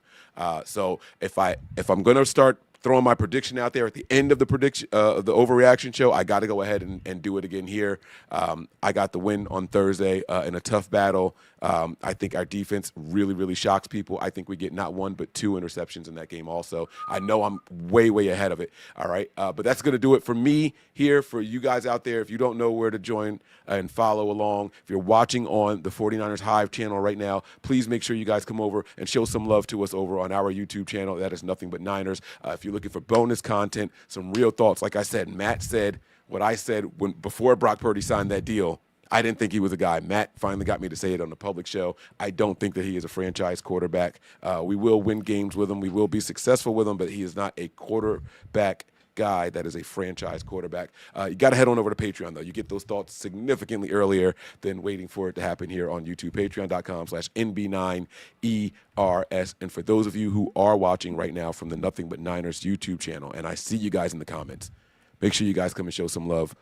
So if I'm going to start throwing my prediction out there at the end of the prediction of the Overreaction show, I got to go ahead and do it again here. I got the win on Thursday in a tough battle. I think our defense really, really shocks people. I think we get not 1 but 2 interceptions in that game also. I know I'm way, way ahead of it, all right? But that's going to do it for me here. For you guys out there, if you don't know where to join and follow along, if you're watching on the 49ers Hive channel right now, please make sure you guys come over and show some love to us over on our YouTube channel. That is Nothing But Niners. If you're looking for bonus content, some real thoughts, like I said, Matt said what I said before Brock Purdy signed that deal. I didn't think he was a guy. Matt finally got me to say it on the public show. I don't think that he is a franchise quarterback. We will win games with him. We will be successful with him, but he is not a quarterback guy that is a franchise quarterback. You got to head on over to Patreon, though. You get those thoughts significantly earlier than waiting for it to happen here on YouTube. Patreon.com/NB9ERS. And for those of you who are watching right now from the Nothing But Niners YouTube channel, and I see you guys in the comments, make sure you guys come and show some love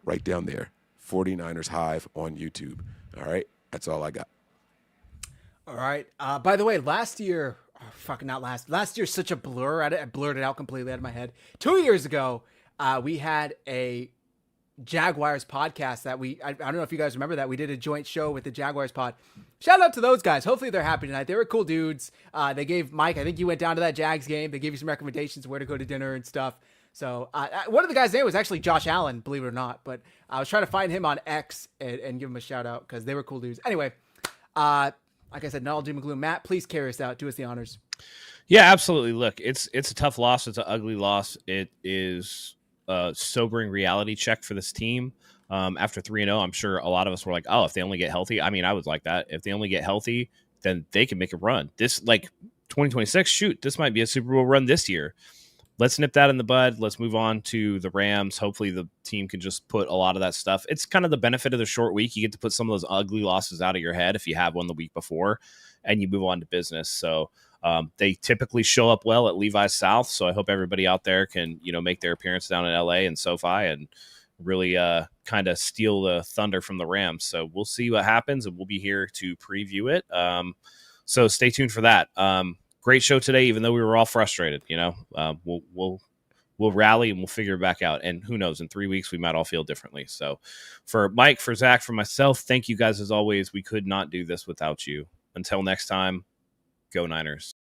right down there. 49ers Hive on YouTube. All right? That's all I got. All right. By the way, last year, last year's such a blur. I blurred it out completely out of my head. 2 years ago, we had a Jaguars podcast that I don't know if you guys remember that. We did a joint show with the Jaguars pod. Shout out to those guys. Hopefully they're happy tonight. They were cool dudes. They gave Mike, I think you went down to that Jags game. They gave you some recommendations where to go to dinner and stuff. So one of the guys' name was actually Josh Allen, believe it or not. But I was trying to find him on X and give him a shout out because they were cool dudes. Anyway, like I said, not all doom and gloom. Matt, please carry us out. Do us the honors. Yeah, absolutely. Look, it's a tough loss. It's an ugly loss. It is a sobering reality check for this team. After 3-0, I'm sure a lot of us were like, oh, if they only get healthy. I mean, I was like that. If they only get healthy, then they can make a run. This, like 2026, shoot, this might be a Super Bowl run this year. Let's nip that in the bud. Let's move on to the Rams. Hopefully the team can just put a lot of that stuff. It's kind of the benefit of the short week. You get to put some of those ugly losses out of your head if you have one the week before, and you move on to business. So they typically show up well at Levi's South. So I hope everybody out there can, make their appearance down in LA and SoFi and really kind of steal the thunder from the Rams. So we'll see what happens, and we'll be here to preview it. So stay tuned for that. Great show today, even though we were all frustrated. We'll rally and we'll figure it back out. And who knows, in 3 weeks, we might all feel differently. So for Mike, for Zach, for myself, thank you guys as always. We could not do this without you. Until next time, go Niners.